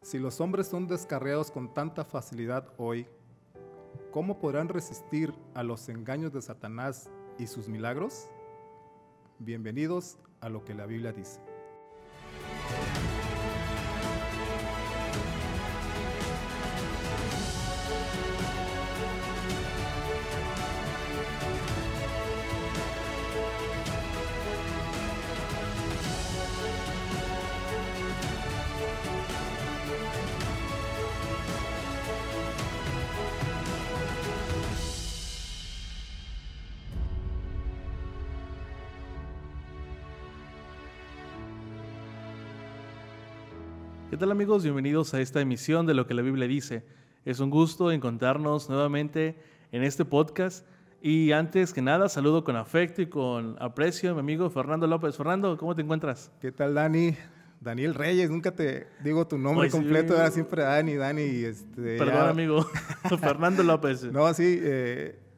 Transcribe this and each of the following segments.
Si los hombres son descarriados con tanta facilidad hoy, ¿cómo podrán resistir a los engaños de Satanás y sus milagros? Bienvenidos a lo que la Biblia dice. ¿Qué tal, amigos? Bienvenidos a esta emisión de Lo que la Biblia dice. Es un gusto encontrarnos nuevamente en este podcast. Y antes que nada, saludo con afecto y con aprecio a mi amigo Fernando López. Fernando, ¿cómo te encuentras? ¿Qué tal, Dani? Daniel Reyes, nunca te digo tu nombre completo, era siempre Dani. Perdón, ya... amigo, Fernando López. No, sí,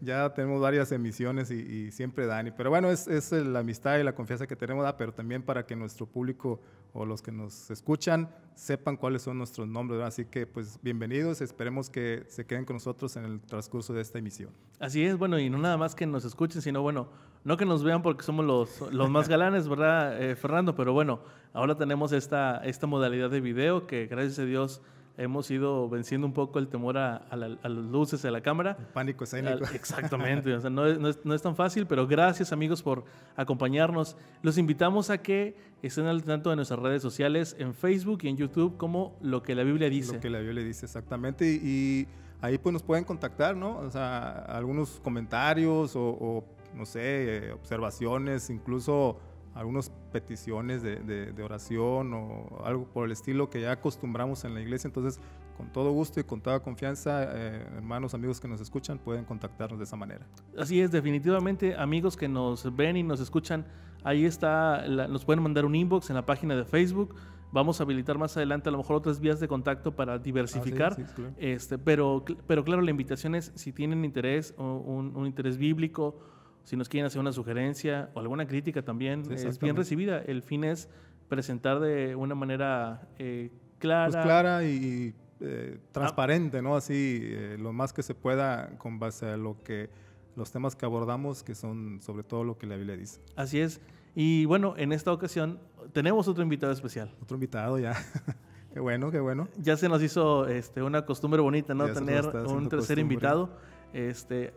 ya tenemos varias emisiones y siempre Dani. Pero bueno, es la amistad y la confianza que tenemos, pero también para que nuestro público o los que nos escuchan sepan cuáles son nuestros nombres, ¿verdad? Así que pues bienvenidos, esperemos que se queden con nosotros en el transcurso de esta emisión. Así es, bueno, y no nada más que nos escuchen, sino bueno, no que nos vean porque somos los más galanes, ¿verdad, Fernando? Pero bueno, ahora tenemos esta modalidad de video que gracias a Dios hemos ido venciendo un poco el temor a las luces de la cámara. El pánico escénico. Exactamente, o sea, no es tan fácil, pero gracias, amigos, por acompañarnos. Los invitamos a que estén al tanto de nuestras redes sociales en Facebook y en YouTube como Lo que la Biblia dice. Lo que la Biblia dice, exactamente, y ahí pues nos pueden contactar, ¿no? O sea, algunos comentarios o no sé, observaciones, incluso algunas peticiones de oración o algo por el estilo que ya acostumbramos en la iglesia. Entonces, con todo gusto y con toda confianza, hermanos, amigos que nos escuchan, pueden contactarnos de esa manera. Así es, definitivamente, amigos que nos ven y nos escuchan, ahí está, nos pueden mandar un inbox en la página de Facebook. Vamos a habilitar más adelante a lo mejor otras vías de contacto para diversificar. Sí, claro. Pero claro, la invitación es, si tienen interés, un interés bíblico, si nos quieren hacer una sugerencia o alguna crítica también, es bien recibida. El fin es presentar de una manera clara. Pues clara y transparente, ¿no? Así, lo más que se pueda con base a los temas que abordamos, que son sobre todo lo que la Biblia dice. Así es. Y bueno, en esta ocasión tenemos otro invitado especial. Otro invitado ya. Qué bueno, qué bueno. Ya se nos hizo una costumbre bonita, ¿no? Tener un tercer invitado.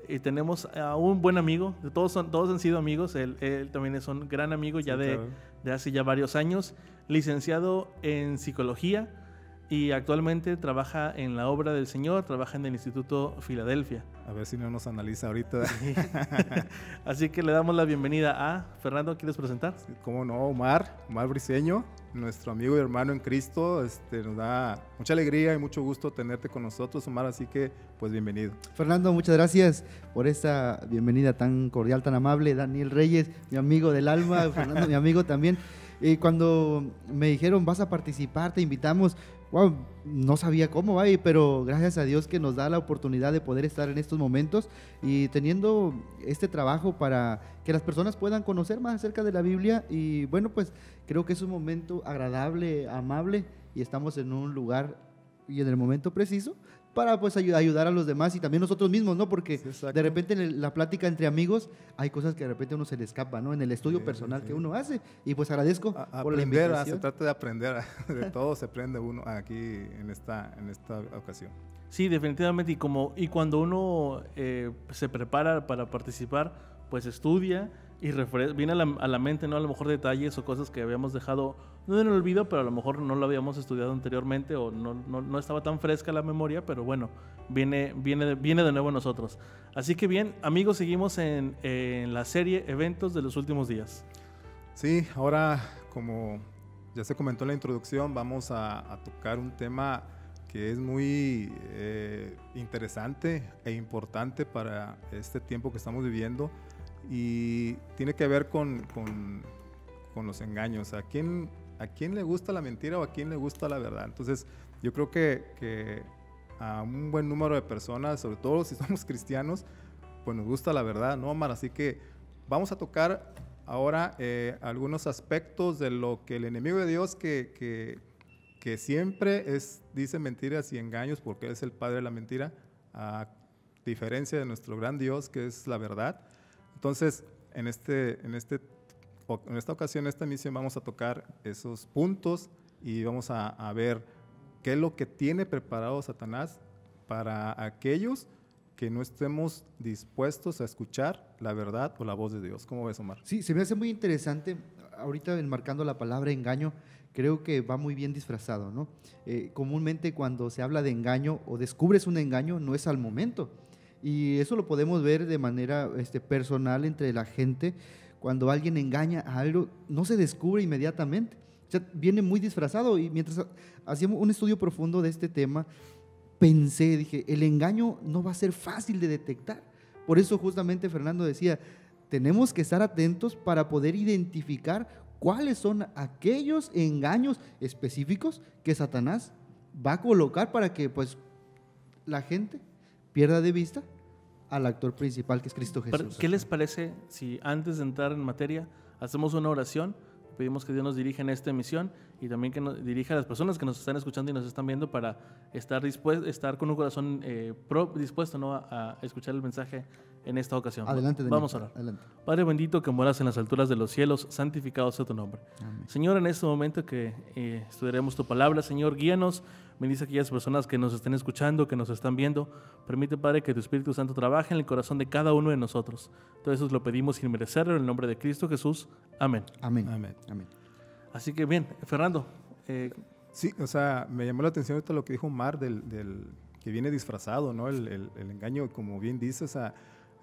Y tenemos a un buen amigo, todos han sido amigos, él también es un gran amigo ya de hace ya varios años, licenciado en psicología y actualmente trabaja en la obra del Señor, trabaja en el Instituto Filadelfia. A ver si no nos analiza ahorita. Sí. Así que le damos la bienvenida a Fernando. ¿Quieres presentar? Sí, cómo no, Omar Briceño, nuestro amigo y hermano en Cristo. Nos da mucha alegría y mucho gusto tenerte con nosotros, Omar, así que pues bienvenido. Fernando, muchas gracias por esta bienvenida tan cordial, tan amable. Daniel Reyes, mi amigo del alma, Fernando, mi amigo también. Y cuando me dijeron, vas a participar, te invitamos, wow, no sabía cómo, pero gracias a Dios que nos da la oportunidad de poder estar en estos momentos y teniendo este trabajo para que las personas puedan conocer más acerca de la Biblia. Y bueno, pues creo que es un momento agradable, amable, y estamos en un lugar y en el momento preciso para pues ayudar a los demás y también nosotros mismos, ¿no? Porque de repente en la plática entre amigos hay cosas que de repente uno se le escapa, ¿no? En el estudio personal que uno hace, y pues agradezco por la invitación. Se trata de aprender, de todo se aprende uno aquí en esta ocasión. Sí, definitivamente, y cuando uno se prepara para participar, pues estudia y viene a la mente, ¿no? A lo mejor detalles o cosas que habíamos dejado, no en el olvido, pero a lo mejor no lo habíamos estudiado anteriormente o no estaba tan fresca la memoria, pero bueno, viene de nuevo a nosotros. Así que bien, amigos, seguimos en la serie Eventos de los Últimos Días. Sí, ahora, como ya se comentó en la introducción, vamos a tocar un tema que es muy interesante e importante para este tiempo que estamos viviendo, y tiene que ver con los engaños. ¿A quién le gusta la mentira o a quién le gusta la verdad? Entonces, yo creo que a un buen número de personas, sobre todo si somos cristianos, pues nos gusta la verdad, ¿no, Omar? Así que vamos a tocar ahora algunos aspectos de lo que el enemigo de Dios que que siempre dice mentiras y engaños porque Él es el padre de la mentira, a diferencia de nuestro gran Dios, que es la verdad. Entonces, en esta ocasión, en esta misión, vamos a tocar esos puntos y vamos a ver qué es lo que tiene preparado Satanás para aquellos que no estemos dispuestos a escuchar la verdad o la voz de Dios. ¿Cómo ves, Omar? Sí, se me hace muy interesante, ahorita enmarcando la palabra engaño, creo que va muy bien disfrazado, ¿no? Comúnmente cuando se habla de engaño o descubres un engaño, no es al momento. Y eso lo podemos ver de manera personal entre la gente. Cuando alguien engaña a algo, no se descubre inmediatamente. O sea, viene muy disfrazado. Y mientras hacíamos un estudio profundo de este tema, dije, el engaño no va a ser fácil de detectar. Por eso justamente Fernando decía, tenemos que estar atentos para poder identificar cuáles son aquellos engaños específicos que Satanás va a colocar para que pues la gente pierda de vista al actor principal, que es Cristo Jesús. ¿Qué les parece si antes de entrar en materia hacemos una oración? Pedimos que Dios nos dirija en esta emisión y también que nos dirija a las personas que nos están escuchando y nos están viendo para estar con un corazón dispuesto, ¿no?, a escuchar el mensaje en esta ocasión. Adelante, Daniel. Vamos a orar. Adelante. Padre bendito que moras en las alturas de los cielos, santificado sea tu nombre. Amén. Señor, en este momento que estudiaremos tu palabra, Señor, guíanos, bendice a aquellas personas que nos estén escuchando, que nos están viendo. Permite, Padre, que tu Espíritu Santo trabaje en el corazón de cada uno de nosotros. Todo eso lo pedimos sin merecerlo, en el nombre de Cristo Jesús. Amén. Amén. Amén. Amén. Así que bien, Fernando. Sí, o sea, me llamó la atención ahorita lo que dijo Omar del que viene disfrazado, ¿no? El engaño, como bien dice, o sea,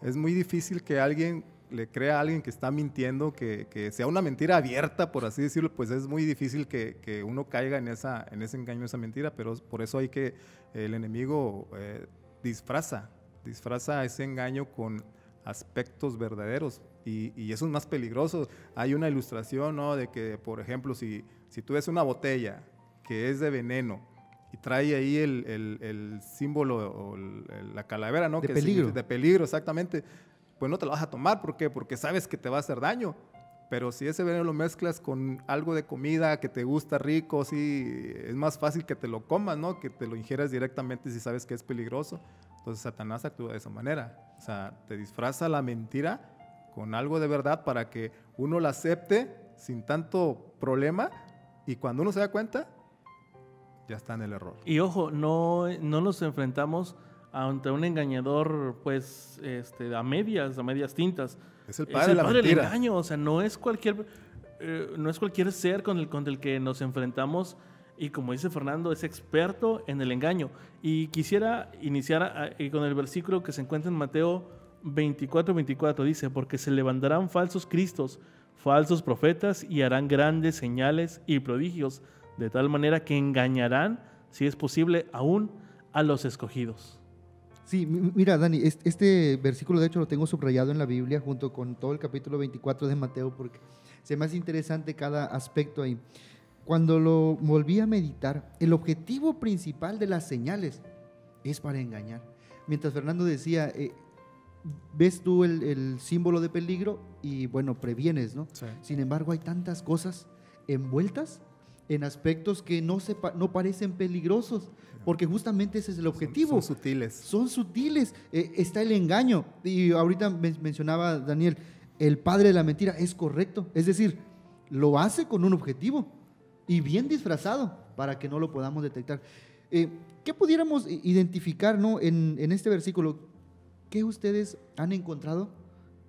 es muy difícil que alguien le crea a alguien que está mintiendo, que sea una mentira abierta, por así decirlo, pues es muy difícil que uno caiga en ese engaño, esa mentira, pero por eso hay que, el enemigo disfraza ese engaño con aspectos verdaderos y eso es más peligroso. Hay una ilustración, ¿no?, de que, por ejemplo, si tú ves una botella que es de veneno y trae ahí el símbolo o la calavera, ¿no?, de que peligro. De peligro, exactamente, pues no te lo vas a tomar. ¿Por qué? Porque sabes que te va a hacer daño. Pero si ese veneno lo mezclas con algo de comida que te gusta rico, sí, es más fácil que te lo comas, ¿no?, que te lo ingieras directamente si sabes que es peligroso. Entonces Satanás actúa de esa manera. O sea, te disfraza la mentira con algo de verdad para que uno la acepte sin tanto problema y cuando uno se da cuenta, ya está en el error. Y ojo, no nos enfrentamos ante un engañador, pues, a medias tintas. Es el padre de la mentira. Del engaño, o sea, no es cualquier ser con el que nos enfrentamos. Y como dice Fernando, es experto en el engaño. Y quisiera iniciar con el versículo que se encuentra en Mateo 24:24. Dice, porque se levantarán falsos cristos, falsos profetas, y harán grandes señales y prodigios, de tal manera que engañarán, si es posible, aún a los escogidos. Sí, mira, Dani, este versículo de hecho lo tengo subrayado en la Biblia junto con todo el capítulo 24 de Mateo, porque se me hace interesante cada aspecto ahí. Cuando lo volví a meditar, el objetivo principal de las señales es para engañar. Mientras Fernando decía, ves tú el símbolo de peligro y bueno, previenes, ¿no? Sí. Sin embargo, hay tantas cosas envueltas en aspectos que no parecen peligrosos, porque justamente ese es el objetivo. Son sutiles. Son sutiles. Está el engaño. Y ahorita mencionaba Daniel, el padre de la mentira, es correcto. Es decir, lo hace con un objetivo y bien disfrazado para que no lo podamos detectar. ¿Qué pudiéramos identificar, ¿no?, en este versículo? ¿Qué ustedes han encontrado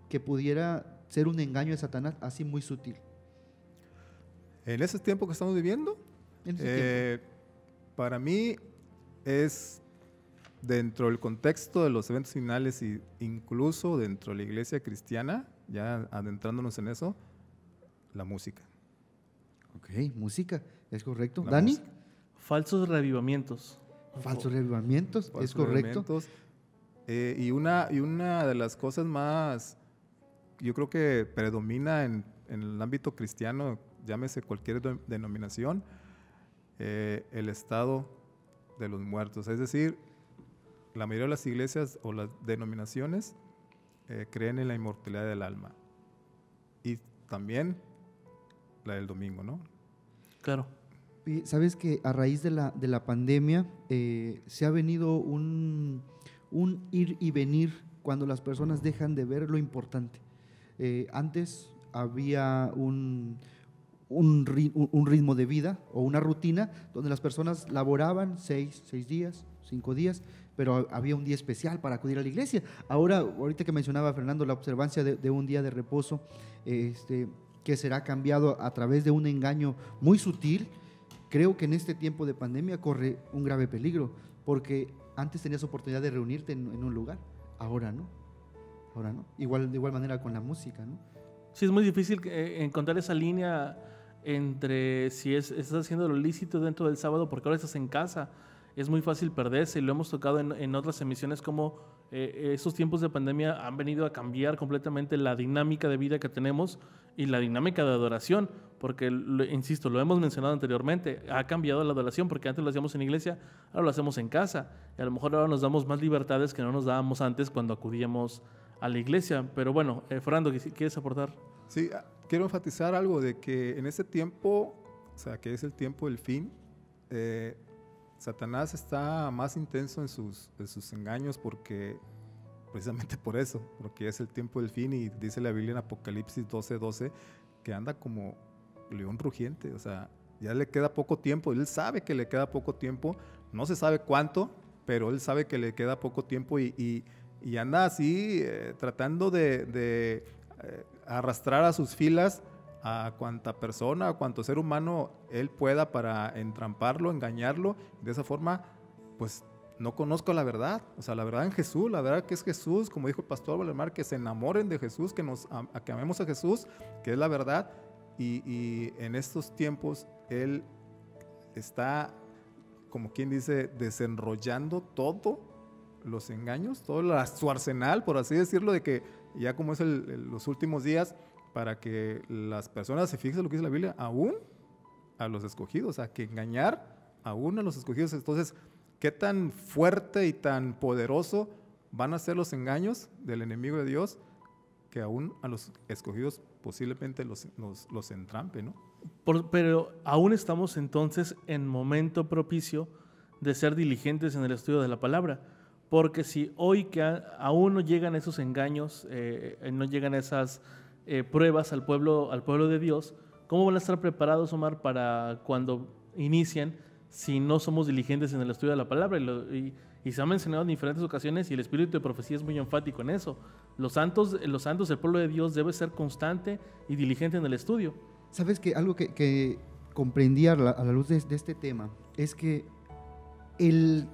que pudiera ser un engaño de Satanás así muy sutil? En ese tiempo que estamos viviendo, para mí es dentro del contexto de los eventos finales e incluso dentro de la iglesia cristiana, ya adentrándonos en eso, la música. Ok, música, es correcto. La ¿Dani? música. Falsos reavivamientos. Falsos reavivamientos, es correcto. Y una de las cosas más, yo creo que predomina en el ámbito cristiano, llámese cualquier denominación, el estado de los muertos. Es decir, la mayoría de las iglesias o las denominaciones creen en la inmortalidad del alma. Y también la del domingo, ¿no? Claro. Y sabes que a raíz de la pandemia se ha venido un ir y venir cuando las personas dejan de ver lo importante. Antes había un ritmo de vida o una rutina donde las personas laboraban 6 días, 5 días, pero había un día especial para acudir a la iglesia. Ahorita que mencionaba Fernando la observancia de un día de reposo, que será cambiado a través de un engaño muy sutil, creo que en este tiempo de pandemia corre un grave peligro, porque antes tenías oportunidad de reunirte en un lugar, ahora no. De igual manera con la música, ¿no? Sí, es muy difícil encontrar esa línea entre si estás haciendo lo lícito dentro del sábado, porque ahora estás en casa. Es muy fácil perderse, y lo hemos tocado en otras emisiones, como estos tiempos de pandemia han venido a cambiar completamente la dinámica de vida que tenemos y la dinámica de adoración, porque, insisto, lo hemos mencionado anteriormente, ha cambiado la adoración, porque antes lo hacíamos en iglesia, ahora lo hacemos en casa, y a lo mejor ahora nos damos más libertades que no nos dábamos antes cuando acudíamos a la iglesia. Pero bueno, Fernando, ¿quieres aportar? Sí, quiero enfatizar algo de que en ese tiempo, o sea, que es el tiempo del fin, Satanás está más intenso en sus engaños, porque precisamente por eso, porque es el tiempo del fin, y dice la Biblia en Apocalipsis 12:12 que anda como león rugiente. O sea, ya le queda poco tiempo, él sabe que le queda poco tiempo, no se sabe cuánto, pero él sabe que le queda poco tiempo, y anda así tratando de arrastrar a sus filas a cuanta persona, a cuanto ser humano él pueda, para entramparlo, engañarlo. De esa forma, pues no conozco la verdad, o sea, la verdad en Jesús, la verdad que es Jesús, como dijo el pastor Valdemar, que se enamoren de Jesús, que amemos a Jesús, que es la verdad. Y en estos tiempos él está, como quien dice, desenrollando todo los engaños, todo su arsenal, por así decirlo, de que ya como es los últimos días, para que las personas se fijen lo que dice la Biblia, aún a los escogidos, o sea, que engañar aún a los escogidos. Entonces, ¿qué tan fuerte y tan poderoso van a ser los engaños del enemigo de Dios, que aún a los escogidos posiblemente los entrampe, ¿no? Pero aún estamos entonces en momento propicio de ser diligentes en el estudio de la palabra, porque si hoy que aún no llegan esos engaños, no llegan esas pruebas al pueblo de Dios, ¿cómo van a estar preparados, Omar, para cuando inician, si no somos diligentes en el estudio de la palabra? Y se ha mencionado en diferentes ocasiones, y el espíritu de profecía es muy enfático en eso. Los santos, el pueblo de Dios debe ser constante y diligente en el estudio. Sabes que algo que comprendí a la luz de este tema es que el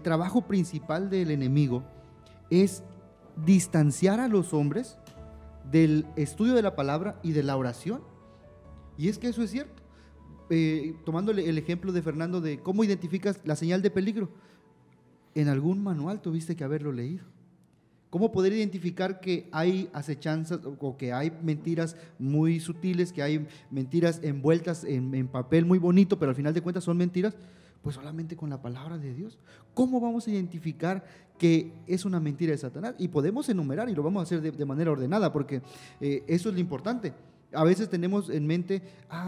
trabajo principal del enemigo es distanciar a los hombres del estudio de la palabra y de la oración. Y es que eso es cierto. Tomando el ejemplo de Fernando de cómo identificas la señal de peligro, en algún manual tuviste que haberlo leído. ¿Cómo poder identificar que hay acechanzas o que hay mentiras muy sutiles, que hay mentiras envueltas en papel muy bonito, pero al final de cuentas son mentiras? Pues solamente con la palabra de Dios. ¿Cómo vamos a identificar que es una mentira de Satanás? Y podemos enumerar, y lo vamos a hacer de manera ordenada, porque eso es lo importante. A veces tenemos en mente,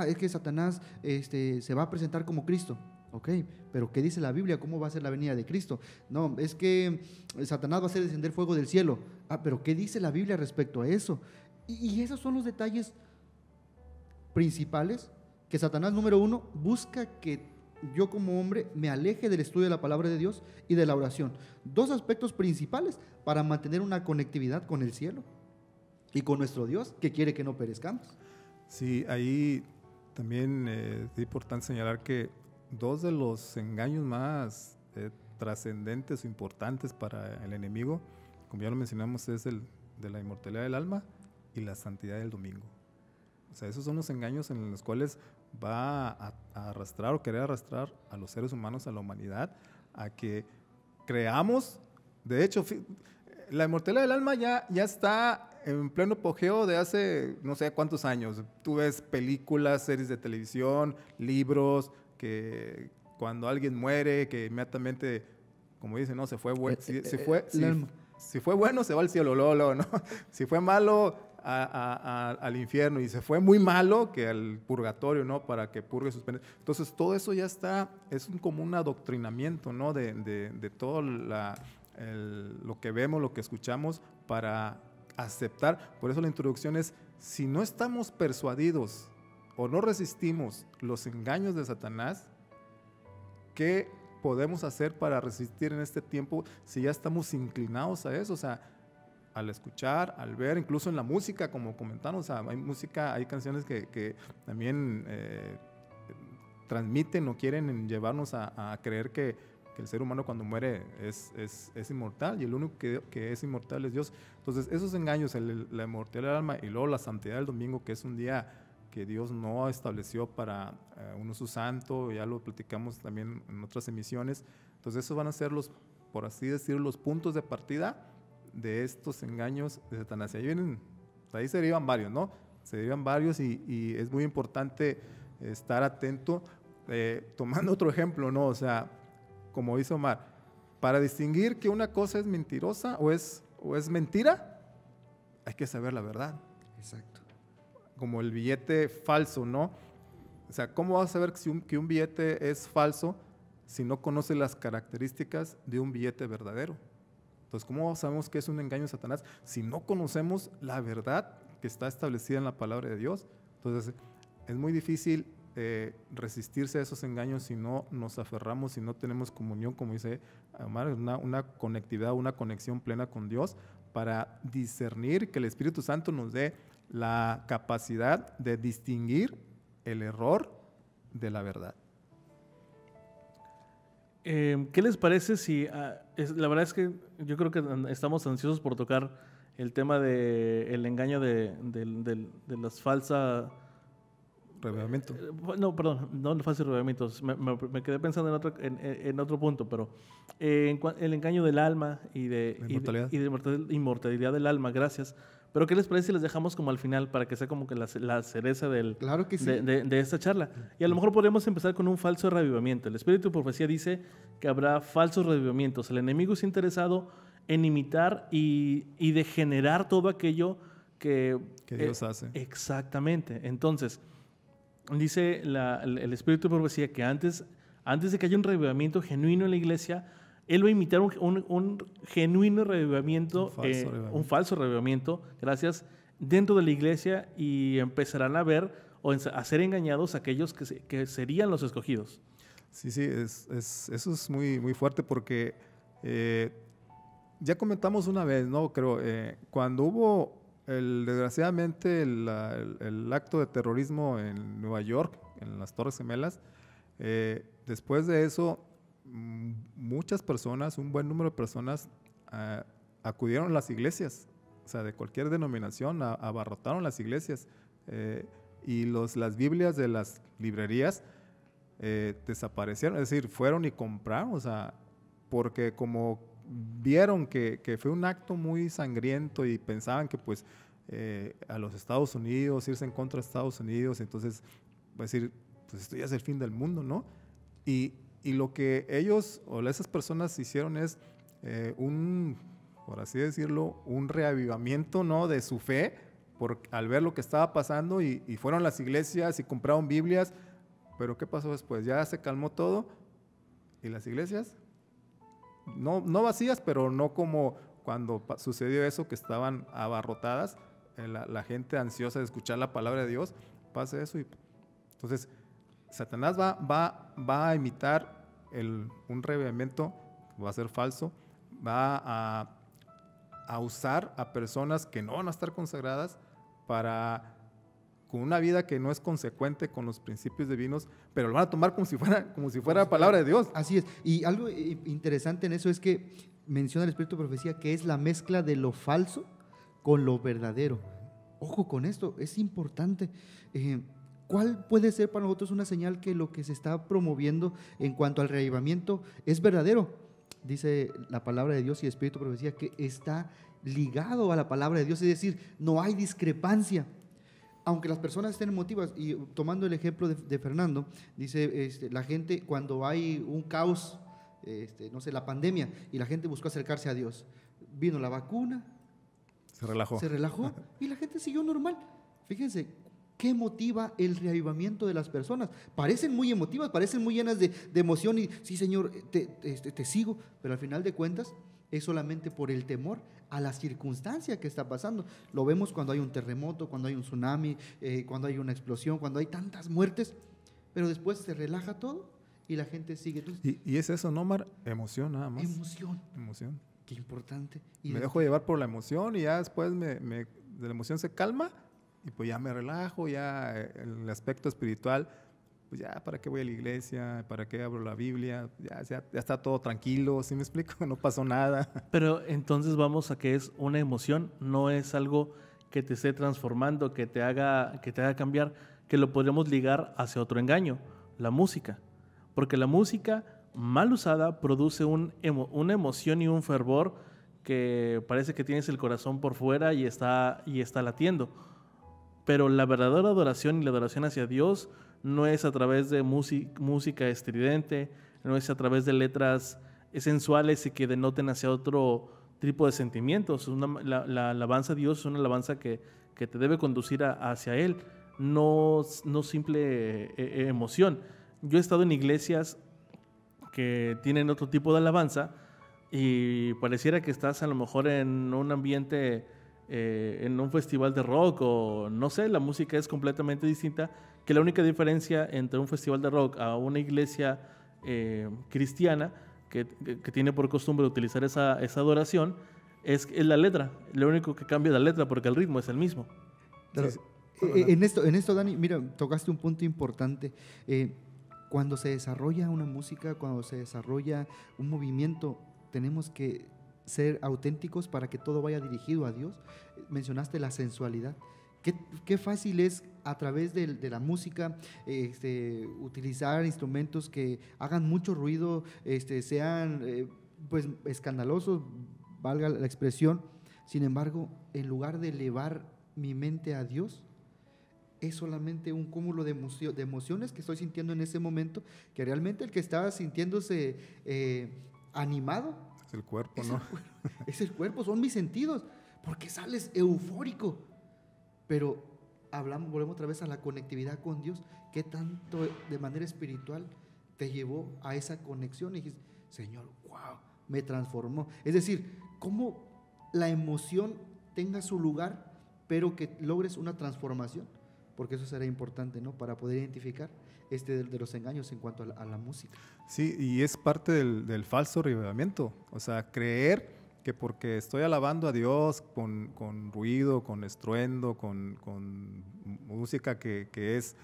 es que Satanás se va a presentar como Cristo. Ok, pero ¿qué dice la Biblia? ¿Cómo va a ser la venida de Cristo? No, es que Satanás va a hacer descender fuego del cielo. Pero ¿qué dice la Biblia respecto a eso? Y esos son los detalles principales que Satanás, número uno, busca que yo como hombre me aleje del estudio de la palabra de Dios y de la oración. Dos aspectos principales para mantener una conectividad con el cielo y con nuestro Dios, que quiere que no perezcamos. Sí, ahí también es importante señalar que dos de los engaños más trascendentes o importantes para el enemigo, como ya lo mencionamos, es el de la inmortalidad del alma y la santidad del domingo. O sea, esos son los engaños en los cuales va a arrastrar o querer arrastrar a los seres humanos, a la humanidad, a que creamos. De hecho, la inmortalidad del alma ya está en pleno apogeo de hace no sé cuántos años. Tú ves películas, series de televisión, libros, que cuando alguien muere, que inmediatamente, como dicen, no, se fue bueno, si fue bueno, se va al cielo, lolo, ¿no? Si fue malo, al infierno y se fue muy malo que al purgatorio, ¿no? Para que purgue sus penas. Entonces, todo eso ya está, es como un adoctrinamiento, ¿no? De todo lo que vemos, lo que escuchamos, para aceptar. Por eso la introducción es, si no estamos persuadidos o no resistimos los engaños de Satanás, ¿qué podemos hacer para resistir en este tiempo si ya estamos inclinados a eso? O sea, al escuchar, al ver, incluso en la música, como comentamos, o sea, hay canciones que también transmiten o quieren llevarnos a creer que el ser humano cuando muere es inmortal, y el único que es inmortal es Dios. Entonces, esos engaños, la inmortalidad del alma y luego la santidad del domingo, que es un día que Dios no estableció para un uso santo, ya lo platicamos también en otras emisiones. Entonces, esos van a ser por así decirlo, los puntos de partida de estos engaños de Satanás. Ahí se derivan varios, ¿no? Se derivan varios y es muy importante estar atento. Tomando otro ejemplo, ¿no? O sea, como dice Omar, para distinguir que una cosa es mentirosa o es mentira, hay que saber la verdad. Exacto. Como el billete falso, ¿no? O sea, ¿cómo vas a saber que un billete es falso si no conoces las características de un billete verdadero? Entonces, ¿cómo sabemos que es un engaño de Satanás si no conocemos la verdad que está establecida en la palabra de Dios? Entonces, es muy difícil resistirse a esos engaños si no nos aferramos, si no tenemos comunión, como dice Omar, una conectividad, una conexión plena con Dios, para discernir, que el Espíritu Santo nos dé la capacidad de distinguir el error de la verdad. ¿Qué les parece si, la verdad es que yo creo que estamos ansiosos por tocar el tema del engaño de las falsas... Revelamiento. No, perdón, no falsos revelamientos. Me quedé pensando en otro punto, pero el engaño del alma y de inmortalidad del alma, gracias. Pero ¿qué les parece si les dejamos como al final para que sea como que la cereza Claro que sí. de esta charla? Y a lo mejor podemos empezar con un falso reavivamiento. El Espíritu de Profecía dice que habrá falsos reavivamientos. El enemigo es interesado en imitar y degenerar todo aquello que Dios hace. Exactamente. Entonces, dice el Espíritu de Profecía que antes de que haya un reavivamiento genuino en la iglesia, Él va a imitar un genuino reavivamiento, un falso reavivamiento, gracias, dentro de la iglesia, y empezarán a ver o a ser engañados aquellos que serían los escogidos. Sí, eso es muy, muy fuerte porque ya comentamos una vez, ¿no? Creo, cuando hubo desgraciadamente el acto de terrorismo en Nueva York, en las Torres Gemelas, después de eso, muchas personas, un buen número de personas acudieron a las iglesias, o sea, de cualquier denominación, abarrotaron las iglesias, y las Biblias de las librerías desaparecieron, es decir, fueron y compraron, o sea, porque como vieron que fue un acto muy sangriento y pensaban que pues a los Estados Unidos, irse en contra de Estados Unidos, entonces va a decir, pues esto ya es el fin del mundo, ¿no? Y lo que ellos o esas personas hicieron es por así decirlo, un reavivamiento, ¿no? De su fe, al ver lo que estaba pasando, y fueron a las iglesias y compraron Biblias. Pero ¿qué pasó después? Ya se calmó todo y las iglesias, no vacías, pero no como cuando sucedió eso, que estaban abarrotadas, la gente ansiosa de escuchar la palabra de Dios, pasa eso. Y entonces Satanás va a imitar un reavivamiento, va a ser falso, va a usar a personas que no van a estar consagradas con una vida que no es consecuente con los principios divinos, pero lo van a tomar como si fuera palabra de Dios. Así es. Y algo interesante en eso es que menciona el Espíritu de Profecía que es la mezcla de lo falso con lo verdadero. Ojo con esto, es importante. ¿Cuál puede ser para nosotros una señal que lo que se está promoviendo en cuanto al reavivamiento es verdadero? Dice la palabra de Dios y el Espíritu de Profecía que está ligado a la palabra de Dios, es decir, no hay discrepancia. Aunque las personas estén emotivas, y tomando el ejemplo de Fernando, dice, la gente cuando hay un caos, no sé, la pandemia, y la gente buscó acercarse a Dios, vino la vacuna, Se relajó. Se relajó y la gente siguió normal. Fíjense, ¿qué motiva el reavivamiento de las personas? Parecen muy emotivas, parecen muy llenas de emoción y sí, Señor, te sigo, pero al final de cuentas es solamente por el temor a la circunstancia que está pasando. Lo vemos cuando hay un terremoto, cuando hay un tsunami, cuando hay una explosión, cuando hay tantas muertes, pero después se relaja todo y la gente sigue. Entonces, Y es eso, ¿no, Omar? Emoción nada más. Emoción. Qué importante. Me dejo llevar por la emoción y ya después de la emoción se calma y pues ya me relajo, ya el aspecto espiritual, pues ya para qué voy a la iglesia, para qué abro la Biblia, ya está todo tranquilo, ¿sí me explico? No pasó nada. Pero entonces vamos a que es una emoción, no es algo que te esté transformando, que te haga cambiar, que lo podríamos ligar hacia otro engaño, la música. Porque la música mal usada produce una emoción y un fervor que parece que tienes el corazón por fuera y está latiendo. Pero la verdadera adoración y la adoración hacia Dios no es a través de música estridente, no es a través de letras sensuales y que denoten hacia otro tipo de sentimientos. La alabanza a Dios es una alabanza que te debe conducir hacia Él, no simple emoción. Yo he estado en iglesias que tienen otro tipo de alabanza y pareciera que estás a lo mejor en un ambiente, en un festival de rock o no sé, la música es completamente distinta, que la única diferencia entre un festival de rock a una iglesia cristiana que tiene por costumbre utilizar esa adoración es la letra. Lo único que cambia es la letra porque el ritmo es el mismo. Claro. Sí. En esto, Dani, mira, tocaste un punto importante. Cuando se desarrolla una música, cuando se desarrolla un movimiento, tenemos que ser auténticos para que todo vaya dirigido a Dios. Mencionaste la sensualidad. Qué fácil es a través de la música utilizar instrumentos que hagan mucho ruido, sean pues escandalosos, valga la expresión. Sin embargo, en lugar de elevar mi mente a Dios, es solamente un cúmulo de emociones que estoy sintiendo en ese momento, que realmente el que está sintiéndose animado es el cuerpo, ¿no? Es el cuerpo, son mis sentidos, porque sales eufórico. Pero volvemos otra vez a la conectividad con Dios. ¿Qué tanto de manera espiritual te llevó a esa conexión? Y dijiste, Señor, wow, me transformó. Es decir, cómo la emoción tenga su lugar, pero que logres una transformación, porque eso será importante, ¿no? Para poder identificar de los engaños en cuanto a la música. Sí, y es parte del falso reavivamiento. O sea, creer que porque estoy alabando a Dios con ruido, con estruendo, con música que es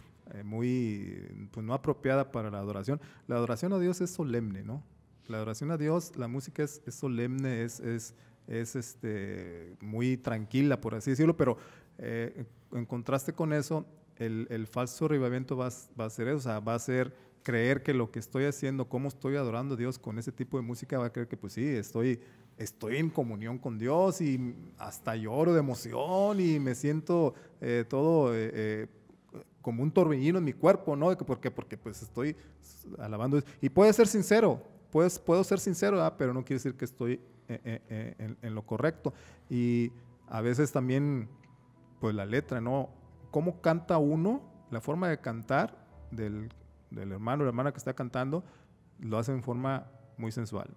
muy pues no apropiada para la adoración. La adoración a Dios es solemne, ¿no? La adoración a Dios, la música es solemne, es muy tranquila, por así decirlo, pero en contraste con eso, el falso reavivamiento va a ser eso, o sea, va a ser creer que lo que estoy haciendo, cómo estoy adorando a Dios con ese tipo de música, va a creer que pues sí, estoy en comunión con Dios y hasta lloro de emoción y me siento todo como un torbellino en mi cuerpo, ¿no? Porque pues estoy alabando. Y puedo ser sincero, puedo ser sincero, ¿verdad? Pero no quiere decir que estoy en lo correcto. Y a veces también, pues la letra, ¿no? ¿Cómo canta uno? La forma de cantar del hermano o la hermana que está cantando, lo hace en forma muy sensual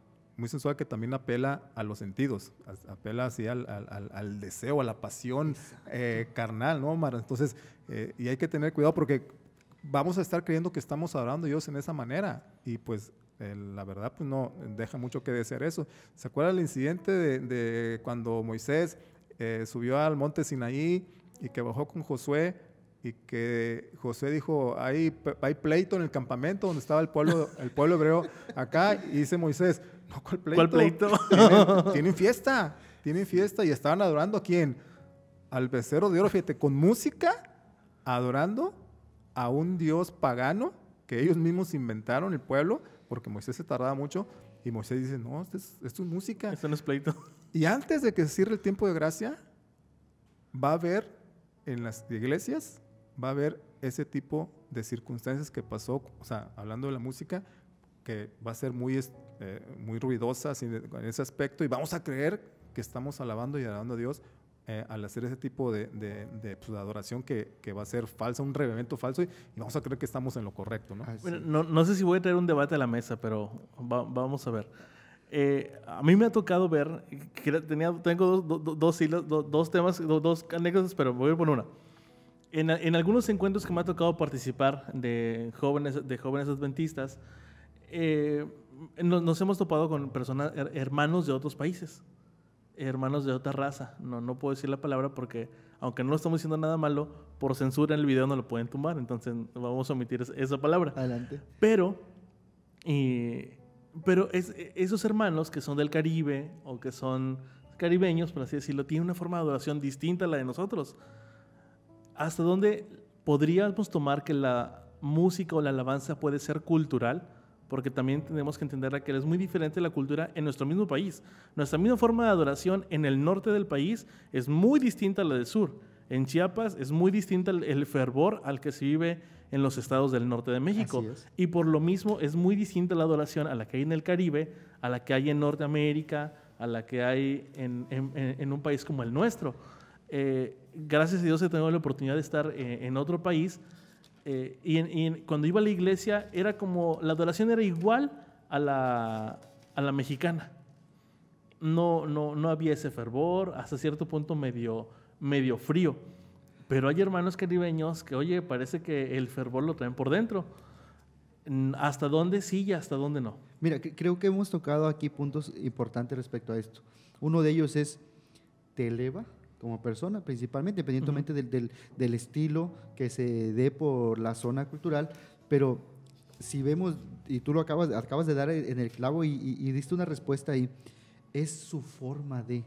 que también apela a los sentidos, apela así al deseo, a la pasión carnal, ¿no, Omar? Entonces, y hay que tener cuidado porque vamos a estar creyendo que estamos adorando a Dios en esa manera y pues la verdad pues no deja mucho que desear eso. ¿Se acuerdan el incidente de cuando Moisés subió al monte Sinaí y que bajó con Josué y que Josué dijo, hay pleito en el campamento donde estaba el pueblo hebreo acá, y dice Moisés, no, ¿cuál pleito? ¿Cuál pleito? Tienen fiesta y estaban adorando ¿a quién? Al becerro de oro, fíjate, con música, adorando a un dios pagano que ellos mismos inventaron el pueblo, porque Moisés se tardaba mucho, y Moisés dice, no, esto es música. Esto no es pleito. Y antes de que se cierre el tiempo de gracia, va a haber en las iglesias, va a haber ese tipo de circunstancias que pasó, o sea, hablando de la música, que va a ser muy ruidosa en ese aspecto, y vamos a creer que estamos alabando y adorando a Dios al hacer ese tipo pues, de adoración que va a ser falsa, un reverendo falso, y vamos a creer que estamos en lo correcto, ¿no? Bueno, no sé si voy a traer un debate a la mesa, pero vamos a ver. A mí me ha tocado ver, tengo dos temas, dos anécdotas, pero voy a poner una. En algunos encuentros que me ha tocado participar de jóvenes adventistas, nos hemos topado con personas, hermanos de otros países, hermanos de otra raza. No puedo decir la palabra porque, aunque no estamos diciendo nada malo, por censura en el video no lo pueden tumbar, entonces vamos a omitir esa palabra. Adelante. Pero esos hermanos que son del Caribe o que son caribeños, por así decirlo, tienen una forma de adoración distinta a la de nosotros. ¿Hasta dónde podríamos tomar que la música o la alabanza puede ser cultural? Porque también tenemos que entender que es muy diferente la cultura en nuestro mismo país. Nuestra misma forma de adoración en el norte del país es muy distinta a la del sur. En Chiapas es muy distinta el fervor al que se vive en los estados del norte de México. Y por lo mismo es muy distinta la adoración a la que hay en el Caribe, a la que hay en Norteamérica, a la que hay en un país como el nuestro. Gracias a Dios he tenido la oportunidad de estar en otro país cuando iba a la iglesia era como, la adoración era igual a la mexicana. No había ese fervor, hasta cierto punto medio frío. Pero hay hermanos caribeños que, oye, parece que el fervor lo traen por dentro. ¿Hasta dónde sí y hasta dónde no? Mira, creo que hemos tocado aquí puntos importantes respecto a esto. Uno de ellos es, te eleva como persona, principalmente, independientemente del estilo que se dé por la zona cultural, pero si vemos, y tú lo acabas de dar en el clavo y diste una respuesta ahí, es su forma de,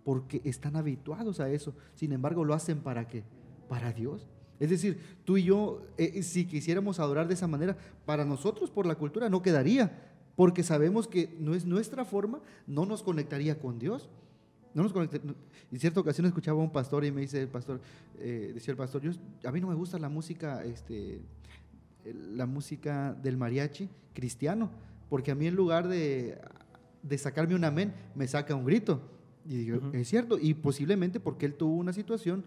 porque están habituados a eso, sin embargo, ¿lo hacen para qué? Para Dios. Es decir, tú y yo, si quisiéramos adorar de esa manera, para nosotros, por la cultura, no quedaría, porque sabemos que no es nuestra forma, no nos conectaría con Dios. En cierta ocasión escuchaba a un pastor y me dice decía el pastor, a mí no me gusta la música del mariachi cristiano, porque a mí en lugar de sacarme un amén, me saca un grito. Y digo, es cierto, y posiblemente porque él tuvo una situación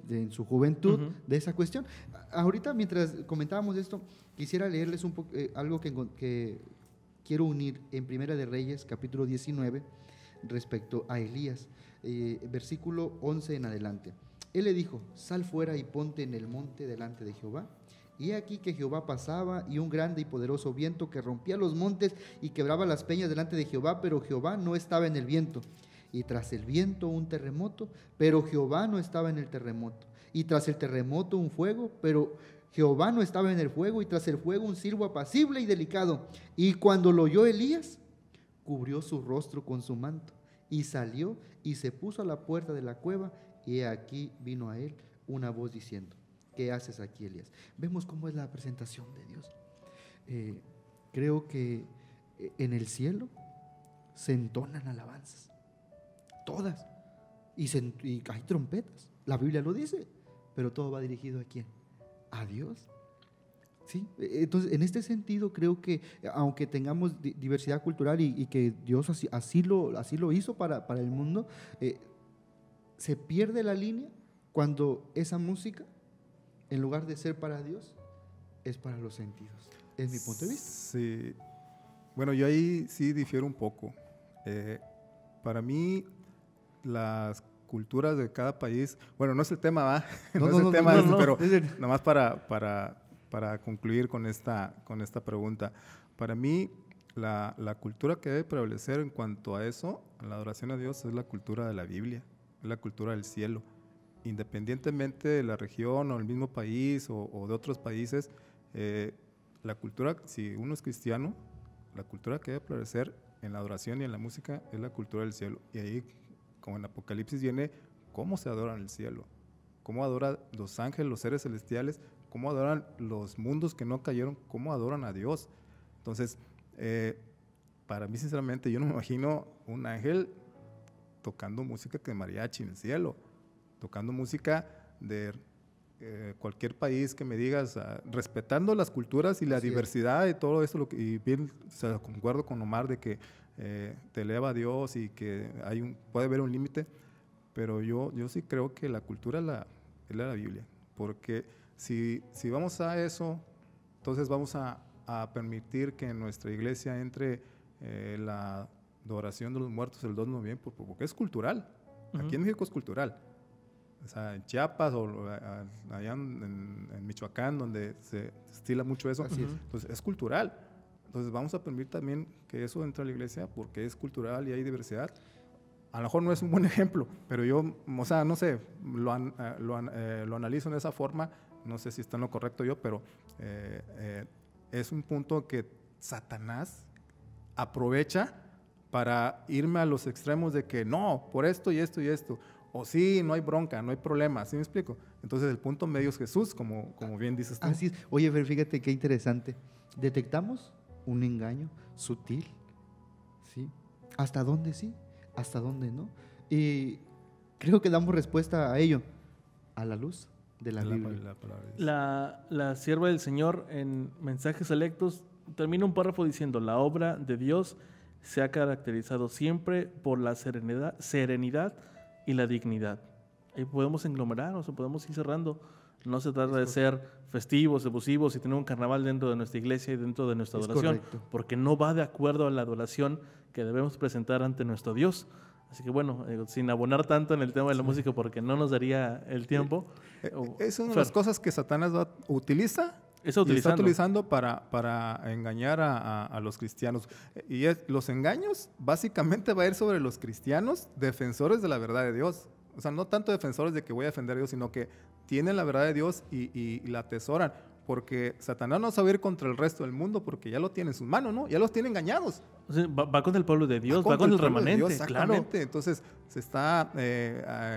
en su juventud de esa cuestión. Ahorita, mientras comentábamos esto, quisiera leerles un poco algo que quiero unir en Primera de Reyes, capítulo 19, respecto a Elías, versículo 11 en adelante. Él le dijo, sal fuera y ponte en el monte delante de Jehová. Y he aquí que Jehová pasaba, y un grande y poderoso viento que rompía los montes y quebraba las peñas delante de Jehová, pero Jehová no estaba en el viento. Y tras el viento un terremoto, pero Jehová no estaba en el terremoto. Y tras el terremoto un fuego, pero Jehová no estaba en el fuego. Y tras el fuego un silbo apacible y delicado. Y cuando lo oyó Elías, cubrió su rostro con su manto y salió y se puso a la puerta de la cueva, y aquí vino a él una voz diciendo, ¿qué haces aquí, Elías? Vemos cómo es la presentación de Dios. Creo que en el cielo se entonan alabanzas, todas, y hay trompetas, la Biblia lo dice, pero todo va dirigido ¿a quién? A Dios. ¿Sí? Entonces, en este sentido, creo que aunque tengamos diversidad cultural y que Dios así lo hizo para el mundo, se pierde la línea cuando esa música, en lugar de ser para Dios, es para los sentidos. Es mi punto de vista. Sí. Bueno, yo ahí sí difiero un poco. Para mí, las culturas de cada país, bueno, no es el tema, ¿va? No es el tema, pero nomás para concluir con esta pregunta. Para mí, la cultura que debe prevalecer en cuanto a eso, a la adoración a Dios, es la cultura de la Biblia, es la cultura del cielo. Independientemente de la región o el mismo país o de otros países, la cultura, si uno es cristiano, la cultura que debe prevalecer en la adoración y en la música es la cultura del cielo. Y ahí, como en Apocalipsis, viene cómo se adora en el cielo, cómo adoran los ángeles, los seres celestiales, cómo adoran los mundos que no cayeron, cómo adoran a Dios. Entonces, para mí, sinceramente, yo no me imagino un ángel tocando música de mariachi en el cielo, tocando música de cualquier país que me digas, respetando las culturas y la diversidad y todo esto, y bien, concuerdo con Omar de que te eleva a Dios y que puede haber un límite, pero yo sí creo que la cultura es la Biblia, porque si vamos a eso, entonces vamos a permitir que en nuestra iglesia entre la adoración de los muertos el 2 de noviembre, porque es cultural. Aquí en México es cultural. O sea, en Chiapas o allá en Michoacán, donde se estila mucho eso, entonces es cultural. Entonces vamos a permitir también que eso entre a la iglesia porque es cultural y hay diversidad. A lo mejor no es un buen ejemplo, pero yo, o sea, no sé, lo analizo de esa forma, no sé si está en lo correcto yo, pero es un punto que Satanás aprovecha para irme a los extremos de que no, por esto y esto y esto, o sí, no hay bronca, no hay problema, ¿sí me explico? Entonces el punto medio es Jesús, como bien dices tú. Así es. Oye, pero fíjate qué interesante. Detectamos un engaño sutil, ¿sí? ¿Hasta dónde sí? ¿Hasta dónde no? Y creo que damos respuesta a ello a la luz de la Biblia. La sierva del Señor en Mensajes Selectos termina un párrafo diciendo: la obra de Dios se ha caracterizado siempre por la serenidad y la dignidad. Ahí podemos englomerar, o sea, podemos ir cerrando. No se trata de ser festivos, evusivos y tener un carnaval dentro de nuestra iglesia y dentro de nuestra adoración, porque no va de acuerdo a la adoración que debemos presentar ante nuestro Dios. Así que bueno, sin abonar tanto en el tema de la música porque no nos daría el tiempo. Es una de las cosas que Satanás utiliza y está utilizando para engañar a los cristianos. Y los engaños básicamente va a ir sobre los cristianos defensores de la verdad de Dios. O sea, no tanto defensores de que voy a defender a Dios, sino que tienen la verdad de Dios y la atesoran. Porque Satanás no sabe ir contra el resto del mundo porque ya lo tiene en sus manos, ¿no? Ya los tiene engañados. O sea, va con el pueblo de Dios, va con el remanente, Dios, exactamente. Claro. Entonces se está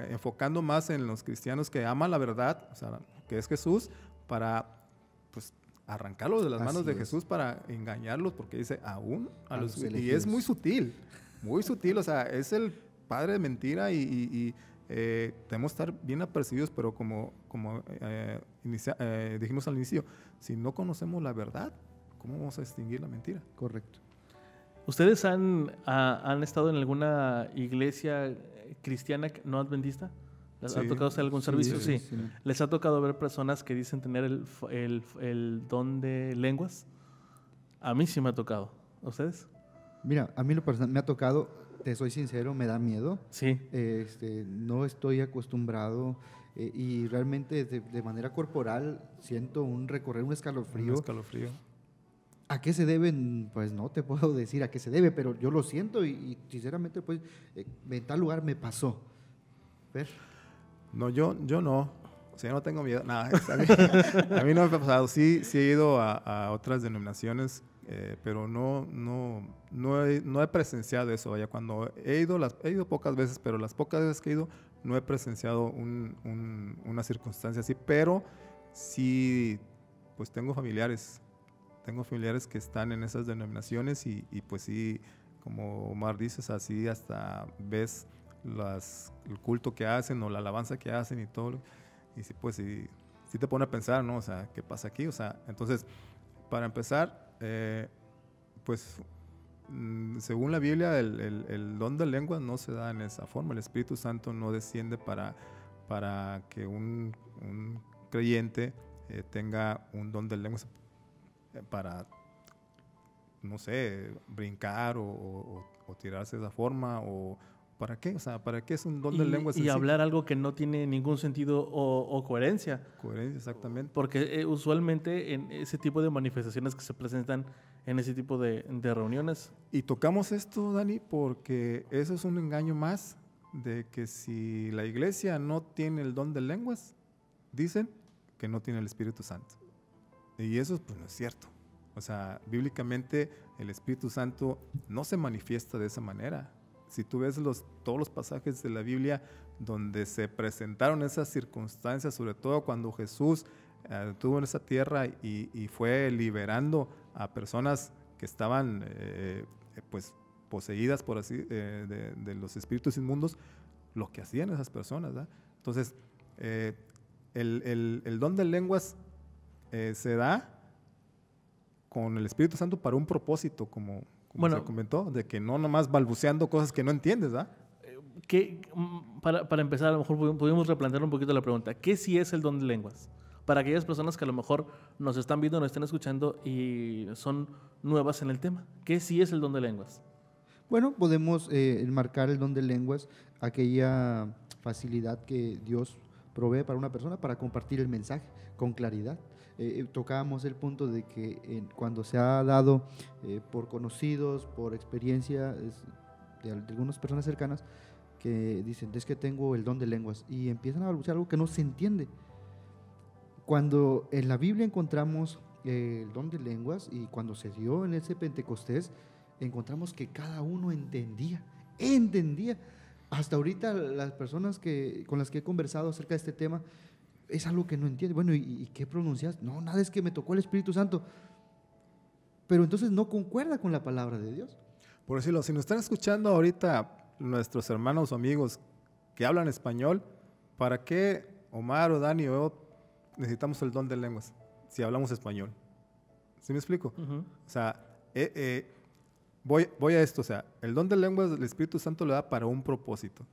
enfocando más en los cristianos que aman la verdad, o sea, que es Jesús, para pues arrancarlos de las manos de Jesús, para engañarlos, porque dice aún a los elegidos. Y es muy sutil, o sea, es el padre de mentira y tenemos que estar bien apercibidos, pero como dijimos al inicio, si no conocemos la verdad, ¿cómo vamos a distinguir la mentira? Correcto. ¿Ustedes han estado en alguna iglesia cristiana no adventista? ¿Les ha tocado hacer algún servicio? Sí. ¿Les ha tocado ver personas que dicen tener el don de lenguas? A mí sí me ha tocado. ¿A ustedes? Mira, a mí lo personal me ha tocado, te soy sincero, me da miedo. Sí. No estoy acostumbrado y realmente de manera corporal siento un escalofrío. Un escalofrío. ¿A qué se debe? Pues no te puedo decir a qué se debe, pero yo lo siento y sinceramente pues en tal lugar me pasó. ¿Ver? No, yo no. O sea, yo no tengo miedo. Nada, a mí no me ha pasado. Sí he ido a otras denominaciones, pero no he presenciado eso. Vaya, cuando he ido pocas veces, pero las pocas veces que he ido no he presenciado una circunstancia así. Pero sí, pues tengo familiares que están en esas denominaciones y pues sí, como Omar dices, así hasta ves el culto que hacen o la alabanza que hacen y todo. Y sí, pues sí te pone a pensar, ¿no? O sea, ¿qué pasa aquí? O sea, entonces, para empezar, pues según la Biblia, el don de lenguas no se da en esa forma. El Espíritu Santo no desciende para que un creyente tenga un don de lenguas para, no sé, brincar o tirarse de esa forma, o ¿para qué? O sea, ¿para qué es un don de lenguas? Y hablar algo que no tiene ningún sentido o coherencia. Coherencia, exactamente. Porque usualmente en ese tipo de manifestaciones que se presentan en ese tipo de reuniones. Y tocamos esto, Dani, porque eso es un engaño más de que si la iglesia no tiene el don de lenguas, dicen que no tiene el Espíritu Santo. Y eso pues no es cierto. O sea, bíblicamente el Espíritu Santo no se manifiesta de esa manera. Si tú ves todos los pasajes de la Biblia donde se presentaron esas circunstancias, sobre todo cuando Jesús estuvo en esa tierra y fue liberando a personas que estaban pues poseídas por así de los espíritus inmundos, lo que hacían esas personas, ¿verdad? Entonces, el don de lenguas se da con el Espíritu Santo para un propósito, como se comentó, de que no nomás balbuceando cosas que no entiendes, ¿verdad? para empezar, a lo mejor podemos replantear un poquito la pregunta. ¿Qué sí es el don de lenguas? Para aquellas personas que a lo mejor nos están viendo, nos están escuchando y son nuevas en el tema. ¿Qué sí es el don de lenguas? Bueno, podemos enmarcar el don de lenguas, aquella facilidad que Dios provee para una persona para compartir el mensaje con claridad. Tocábamos el punto de que cuando se ha dado por conocidos, por experiencia de algunas personas cercanas, que dicen, es que tengo el don de lenguas, y empiezan a balbucear algo que no se entiende. Cuando en la Biblia encontramos el don de lenguas, y cuando se dio en ese Pentecostés, encontramos que cada uno entendía. Hasta ahorita las personas con las que he conversado acerca de este tema, es algo que no entiende. Bueno, ¿y qué pronuncias? No, nada, es que me tocó el Espíritu Santo. Pero entonces no concuerda con la palabra de Dios. Por decirlo, si nos están escuchando ahorita nuestros hermanos o amigos que hablan español, ¿para qué Omar o Dani o yo necesitamos el don de lenguas si hablamos español? ¿Sí me explico? Uh-huh. O sea, voy a esto, o sea, el don de lenguas el Espíritu Santo le da para un propósito.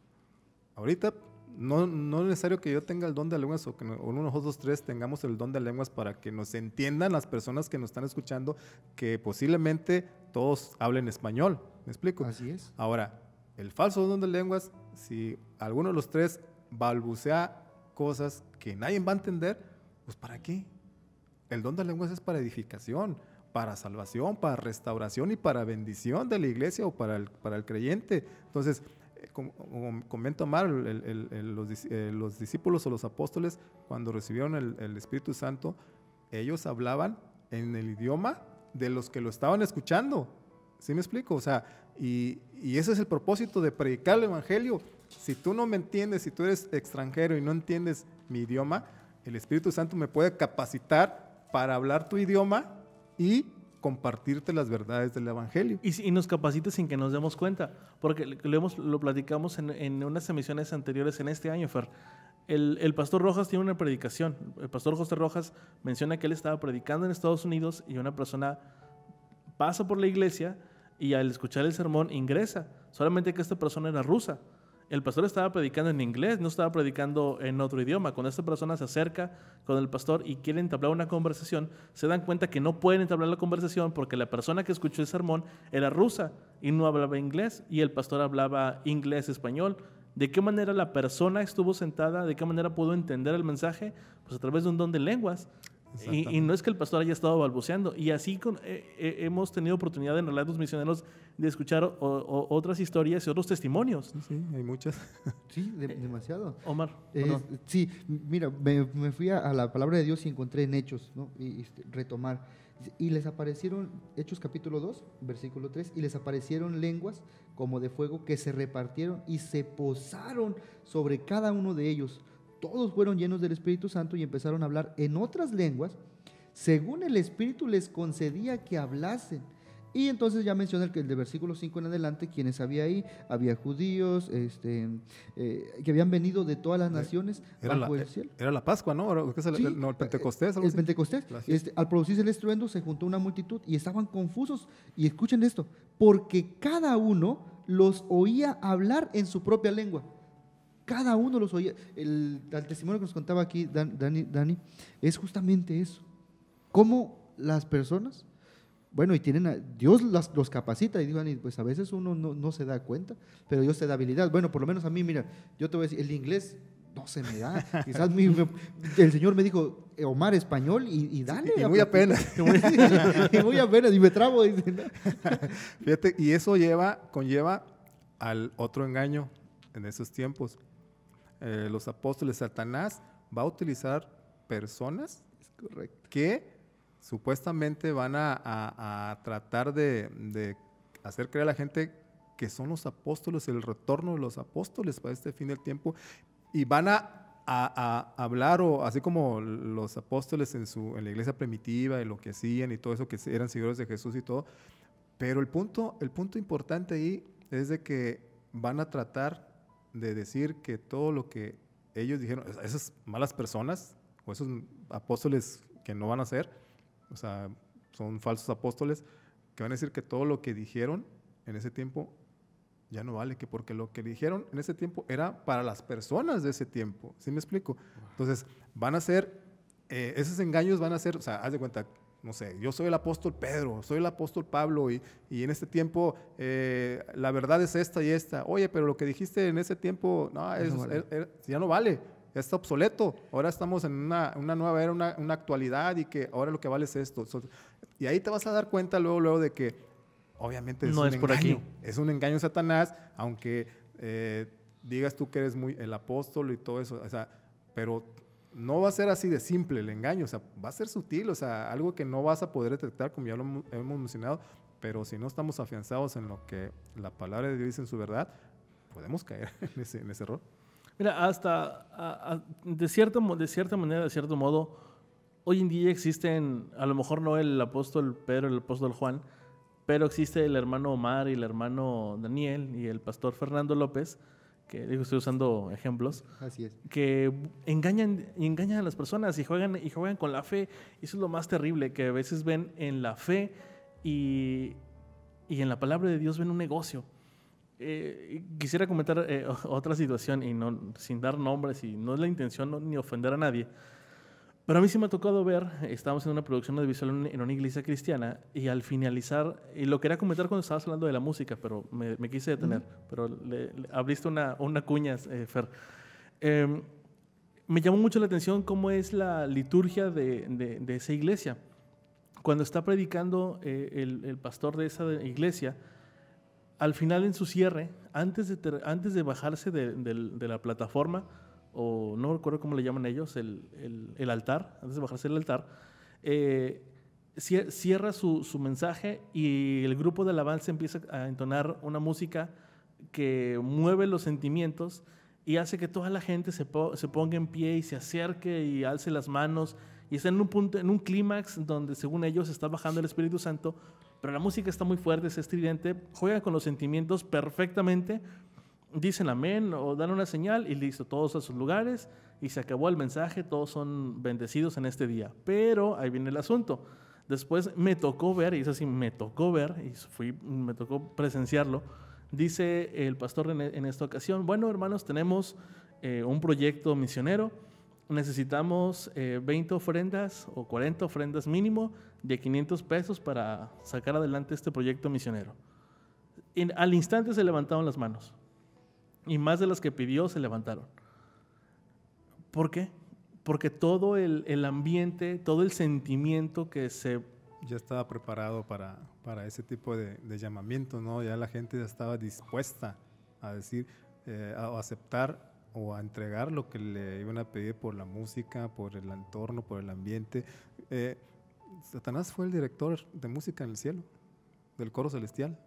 Ahorita no es necesario que yo tenga el don de lenguas o que uno de nosotros tres tengamos el don de lenguas para que nos entiendan las personas que nos están escuchando, que posiblemente todos hablen español. ¿Me explico? Así es. Ahora, el falso don de lenguas, si alguno de los tres balbucea cosas que nadie va a entender, pues ¿para qué? El don de lenguas es para edificación, para salvación, para restauración y para bendición de la iglesia o para el creyente. Entonces, como comenta Omar, los discípulos o los apóstoles, cuando recibieron el Espíritu Santo, ellos hablaban en el idioma de los que lo estaban escuchando. ¿Sí me explico? O sea, y ese es el propósito de predicar el evangelio. Si tú no me entiendes, si tú eres extranjero y no entiendes mi idioma, el Espíritu Santo me puede capacitar para hablar tu idioma y compartirte las verdades del evangelio. Y nos capacita sin que nos demos cuenta, porque lo platicamos en unas emisiones anteriores en este año, Fer. El pastor Rojas tiene una predicación. El pastor José Rojas menciona que él estaba predicando en Estados Unidos y una persona pasa por la iglesia y al escuchar el sermón ingresa, solamente que esta persona era rusa. El pastor estaba predicando en inglés, no estaba predicando en otro idioma. Cuando esta persona se acerca con el pastor y quiere entablar una conversación, se dan cuenta que no pueden entablar la conversación porque la persona que escuchó el sermón era rusa y no hablaba inglés, y el pastor hablaba inglés, español. ¿De qué manera la persona estuvo sentada? ¿De qué manera pudo entender el mensaje? Pues a través de un don de lenguas. Y no es que el pastor haya estado balbuceando. Y así hemos tenido oportunidad en Relatos Misioneros de escuchar otras historias y otros testimonios. Sí, hay muchas. Sí, demasiado. Omar. Sí, mira, me fui a la palabra de Dios y encontré en Hechos, ¿no? Y retomar. Y les aparecieron, Hechos capítulo 2, versículo 3, y les aparecieron lenguas como de fuego que se repartieron y se posaron sobre cada uno de ellos. Todos fueron llenos del Espíritu Santo y empezaron a hablar en otras lenguas, según el Espíritu les concedía que hablasen. Y entonces ya menciona el del versículo 5 en adelante, quienes había ahí, había judíos, que habían venido de todas las naciones bajo el cielo. Era la Pascua, ¿no? Sí, el Pentecostés. El Pentecostés. Al producirse el estruendo se juntó una multitud y estaban confusos. Y escuchen esto, porque cada uno los oía hablar en su propia lengua. Cada uno los oía. El testimonio que nos contaba aquí Dani, es justamente eso. Cómo las personas, bueno, y Dios los capacita, y digo, pues a veces uno no se da cuenta, pero Dios te da habilidad. Bueno, por lo menos a mí, mira, yo te voy a decir, el inglés no se me da. Quizás el Señor me dijo, Omar, español, y dale. Y muy apenas. Y muy apenas, y me trabo. Fíjate, y eso conlleva al otro engaño en esos tiempos. Los apóstoles, Satanás va a utilizar personas que supuestamente van a tratar de hacer creer a la gente que son los apóstoles, el retorno de los apóstoles para este fin del tiempo, y van a hablar, o así como los apóstoles en la iglesia primitiva y lo que hacían y todo eso, que eran seguidores de Jesús y todo. Pero el punto importante ahí es de que van a tratar de decir que todo lo que ellos dijeron, esas malas personas o esos apóstoles que no van a ser, o sea, son falsos apóstoles, que van a decir que todo lo que dijeron en ese tiempo ya no vale, que porque lo que dijeron en ese tiempo era para las personas de ese tiempo. ¿Sí me explico? Entonces, van a ser, esos engaños van a ser, o sea, haz de cuenta, no sé, yo soy el apóstol Pedro, soy el apóstol Pablo y en este tiempo la verdad es esta y esta. Oye, pero lo que dijiste en ese tiempo, no, Ya no vale. ya no vale, ya está obsoleto. Ahora estamos en una nueva era, una actualidad y que ahora lo que vale es esto. Y ahí te vas a dar cuenta luego de que obviamente es No un es por engaño. aquí. Es un engaño de Satanás, aunque digas tú que eres muy el apóstol y todo eso, o sea, pero no va a ser así de simple el engaño, o sea, va a ser sutil, o sea, algo que no vas a poder detectar, como ya lo hemos mencionado, pero si no estamos afianzados en lo que la palabra de Dios dice en su verdad, podemos caer en ese error. Mira, de cierta manera, de cierto modo, hoy en día existen, a lo mejor no el apóstol Pedro, el apóstol Juan, pero existe el hermano Omar y el hermano Daniel y el pastor Fernando López, que digo, estoy usando ejemplos, Así es. que engañan a las personas y juegan con la fe. Y eso es lo más terrible, que a veces ven en la fe y en la palabra de Dios ven un negocio. Quisiera comentar otra situación y sin dar nombres, y no es la intención ni ofender a nadie, pero a mí sí me ha tocado ver, estábamos en una producción audiovisual en una iglesia cristiana y al finalizar, y lo quería comentar cuando estabas hablando de la música, pero me quise detener, pero le abriste una cuña, Fer. Me llamó mucho la atención cómo es la liturgia de esa iglesia. Cuando está predicando el pastor de esa iglesia, al final en su cierre, antes de bajarse de la plataforma, o no recuerdo cómo le llaman ellos, el altar, antes de bajarse del altar, cierra su mensaje y el grupo de alabanza empieza a entonar una música que mueve los sentimientos y hace que toda la gente se ponga en pie y se acerque y alce las manos y está en un punto, en un clímax donde según ellos está bajando el Espíritu Santo, pero la música está muy fuerte, es estridente, juega con los sentimientos perfectamente. Dicen amén o dan una señal y listo, todos a sus lugares y se acabó el mensaje, todos son bendecidos en este día. Pero ahí viene el asunto. Después me tocó ver, y eso sí, me tocó ver, me tocó presenciarlo. Dice el pastor en esta ocasión, bueno, hermanos, tenemos un proyecto misionero, necesitamos 20 ofrendas o 40 ofrendas mínimo de 500 pesos para sacar adelante este proyecto misionero. Al instante se levantaron las manos. Y más de las que pidió se levantaron. ¿Por qué? Porque todo el ambiente, todo el sentimiento que ya estaba preparado para ese tipo de llamamiento, ¿no? Ya la gente ya estaba dispuesta a decir, a aceptar o a entregar lo que le iban a pedir por la música, por el entorno, por el ambiente. Satanás fue el director de música en el cielo, del coro celestial.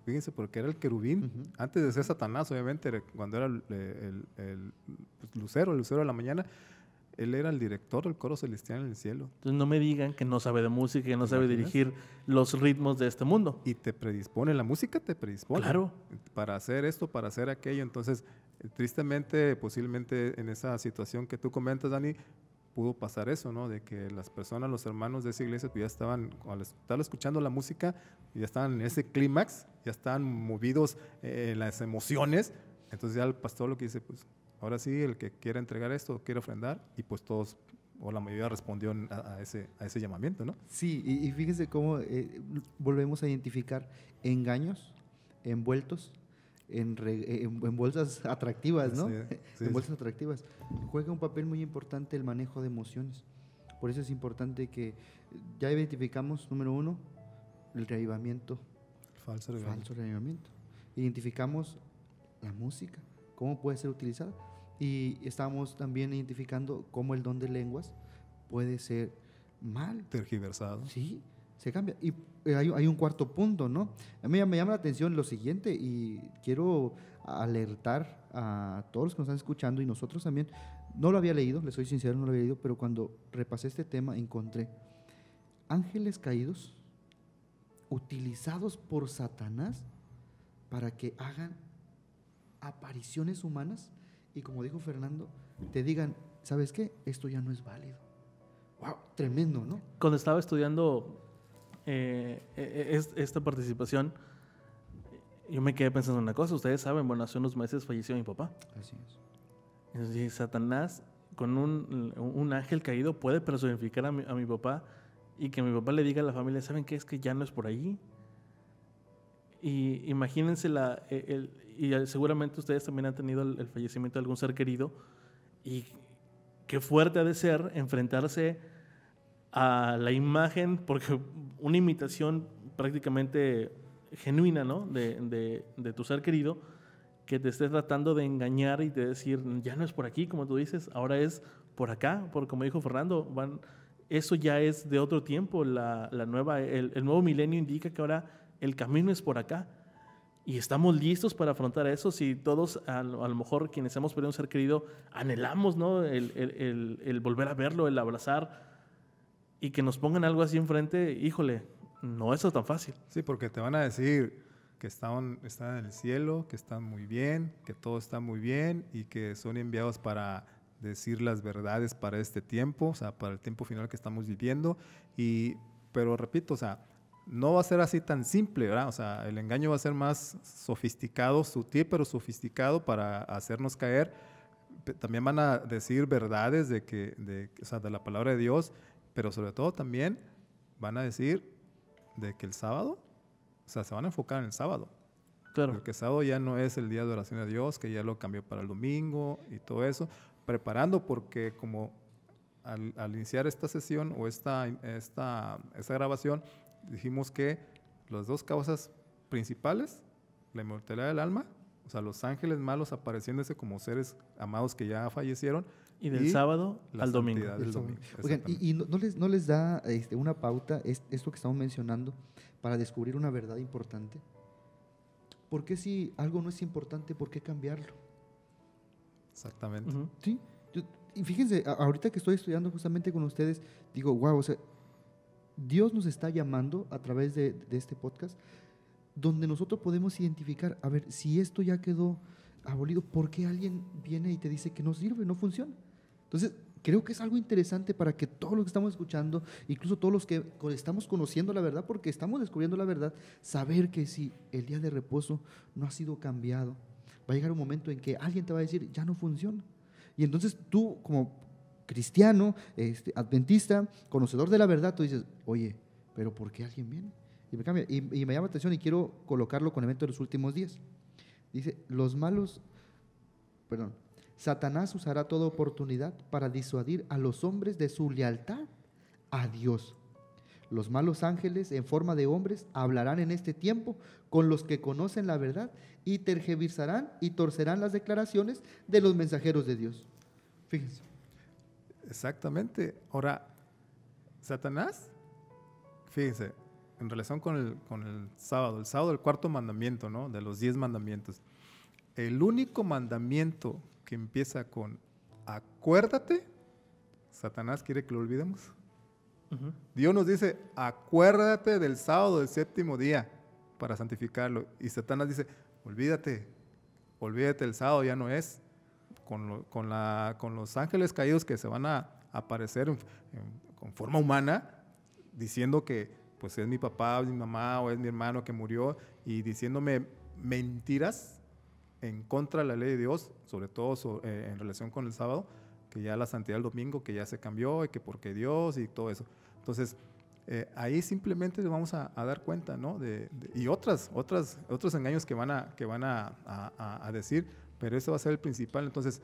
Fíjense, porque era el querubín, antes de ser Satanás, obviamente, cuando era el lucero de la mañana, él era el director del coro celestial en el cielo. Entonces no me digan que no sabe de música, que no sabe dirigir los ritmos de este mundo. Y te predispone, la música te predispone. Claro. Para hacer esto, para hacer aquello. Entonces, tristemente, posiblemente en esa situación que tú comentas, Dani, pudo pasar eso, ¿no? De que las personas, los hermanos de esa iglesia, pues ya estaban, al estar escuchando la música, ya estaban en ese clímax, ya estaban movidos en las emociones. Entonces ya el pastor lo que dice, pues ahora sí, el que quiera entregar esto, quiere ofrendar, y pues todos, o la mayoría respondió a ese llamamiento, ¿no? Sí, y fíjese cómo volvemos a identificar engaños envueltos en bolsas atractivas, ¿no? Sí, en bolsas atractivas. Juega un papel muy importante el manejo de emociones. Por eso es importante que ya identificamos, número uno, el reavivamiento. Falso reavivamiento. Identificamos la música, cómo puede ser utilizada. Y estamos también identificando cómo el don de lenguas puede ser mal. Tergiversado. Sí, se cambia. Y hay un cuarto punto, ¿no? A mí me llama la atención lo siguiente y quiero alertar a todos los que nos están escuchando y nosotros también. No lo había leído, les soy sincero, no lo había leído, pero cuando repasé este tema encontré ángeles caídos utilizados por Satanás para que hagan apariciones humanas y, como dijo Fernando, te digan, ¿sabes qué? Esto ya no es válido. ¡Wow! Tremendo, ¿no? Cuando estaba estudiando esta participación, Yo me quedé pensando en una cosa. Ustedes saben, bueno, hace unos meses falleció mi papá. Así es. Entonces, Satanás, con un ángel caído, puede personificar a mi papá y que mi papá le diga a la familia, ¿saben qué? Es que ya no es por allí. Y imagínense, seguramente ustedes también han tenido el fallecimiento de algún ser querido, y qué fuerte ha de ser enfrentarse a la imagen, porque una imitación prácticamente genuina, ¿no? de tu ser querido, que te esté tratando de engañar y de decir, ya no es por aquí, como tú dices, ahora es por acá, porque como dijo Fernando, eso ya es de otro tiempo. El nuevo milenio indica que ahora el camino es por acá. Y estamos listos para afrontar eso. Si todos, a lo mejor quienes hemos perdido un ser querido, anhelamos, ¿no? el volver a verlo, el abrazar, y que nos pongan algo así enfrente, híjole, no es tan fácil. Sí, porque te van a decir que están en el cielo, que están muy bien, que todo está muy bien y que son enviados para decir las verdades para este tiempo, o sea, para el tiempo final que estamos viviendo. Pero repito, o sea, no va a ser así tan simple, ¿verdad? O sea, el engaño va a ser más sofisticado, sutil, pero sofisticado para hacernos caer. También van a decir verdades o sea, de la palabra de Dios, pero sobre todo también van a decir de que el sábado, o sea, se van a enfocar en el sábado. Claro. Porque el sábado ya no es el día de oración a Dios, que ya lo cambió para el domingo y todo eso. Preparando, porque como al iniciar esta sesión o esta grabación, dijimos que las dos causas principales, la inmortalidad del alma, o sea, los ángeles malos apareciéndose como seres amados que ya fallecieron. Y del sábado al domingo. Del domingo. Oigan, ¿y no les da una pauta esto que estamos mencionando para descubrir una verdad importante? ¿Por qué si algo no es importante, por qué cambiarlo? Exactamente. Uh-huh. Sí. Y fíjense, ahorita que estoy estudiando justamente con ustedes, digo, wow, o sea, Dios nos está llamando a través de este podcast, donde nosotros podemos identificar, a ver, si esto ya quedó abolido, ¿por qué alguien viene y te dice que no sirve, no funciona? Entonces, creo que es algo interesante para que todos los que estamos escuchando, incluso todos los que estamos conociendo la verdad, porque estamos descubriendo la verdad, saber que si el día de reposo no ha sido cambiado, va a llegar un momento en que alguien te va a decir, ya no funciona. Y entonces tú, como cristiano, adventista, conocedor de la verdad, tú dices, oye, pero ¿por qué alguien viene? Y me cambia, y me llama la atención y quiero colocarlo con el evento de los últimos días. Dice, Satanás usará toda oportunidad para disuadir a los hombres de su lealtad a Dios. Los malos ángeles en forma de hombres hablarán en este tiempo con los que conocen la verdad y tergiversarán y torcerán las declaraciones de los mensajeros de Dios. Fíjense. Exactamente. Ahora, Satanás, fíjense, en relación con el sábado, el cuarto mandamiento, ¿no? De los 10 mandamientos. El único mandamiento que empieza con acuérdate, Satanás quiere que lo olvidemos. Uh-huh. Dios nos dice, acuérdate del sábado, del séptimo día, para santificarlo. Y Satanás dice, olvídate del sábado, ya no es. Con los ángeles caídos que se van a aparecer con forma humana, diciendo que pues es mi papá, o es mi mamá, o es mi hermano que murió, y diciéndome mentiras en contra de la ley de Dios, sobre todo en relación con el sábado, que ya la santidad del domingo, que ya se cambió, y que porque Dios y todo eso. Entonces, ahí simplemente nos vamos a dar cuenta, ¿no? Y otros engaños que van a decir, pero eso va a ser el principal. Entonces,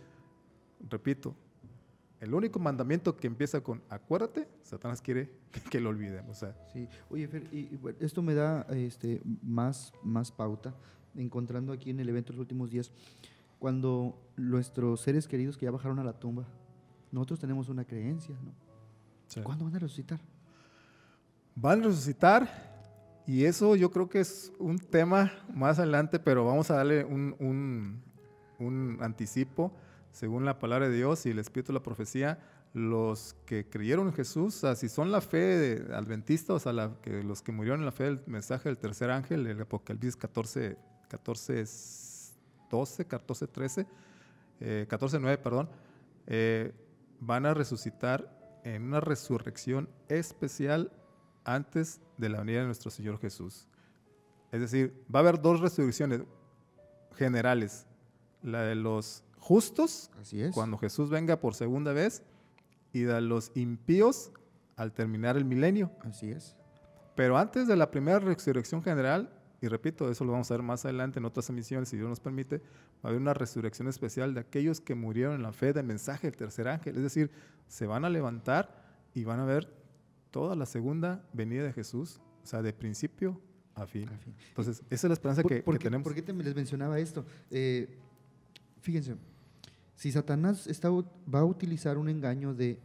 repito, el único mandamiento que empieza con acuérdate, Satanás quiere que lo olvidemos. O sea. Sí. Oye, Fer, y bueno, esto me da más pauta, encontrando aquí en el evento de los últimos días, cuando nuestros seres queridos que ya bajaron a la tumba, nosotros tenemos una creencia, ¿no? Sí. ¿Cuándo van a resucitar? Van a resucitar, y eso yo creo que es un tema más adelante, pero vamos a darle un anticipo. Según la palabra de Dios y el espíritu de la profecía, los que creyeron en Jesús, o sea, si son la fe adventista, o sea, los que murieron en la fe del mensaje del tercer ángel, el Apocalipsis 14, 9, perdón, van a resucitar en una resurrección especial antes de la venida de nuestro Señor Jesús. Es decir, va a haber dos resurrecciones generales. La de los justos, Así es. cuando Jesús venga por segunda vez, y la de los impíos al terminar el milenio. Así es. Pero antes de la primera resurrección general, y repito, eso lo vamos a ver más adelante en otras emisiones, si Dios nos permite, va a haber una resurrección especial de aquellos que murieron en la fe del mensaje del tercer ángel. Es decir, se van a levantar y van a ver toda la segunda venida de Jesús, o sea, de principio a fin. Entonces, esa es la esperanza que tenemos. ¿Por qué les mencionaba esto? Fíjense, si Satanás va a utilizar un engaño de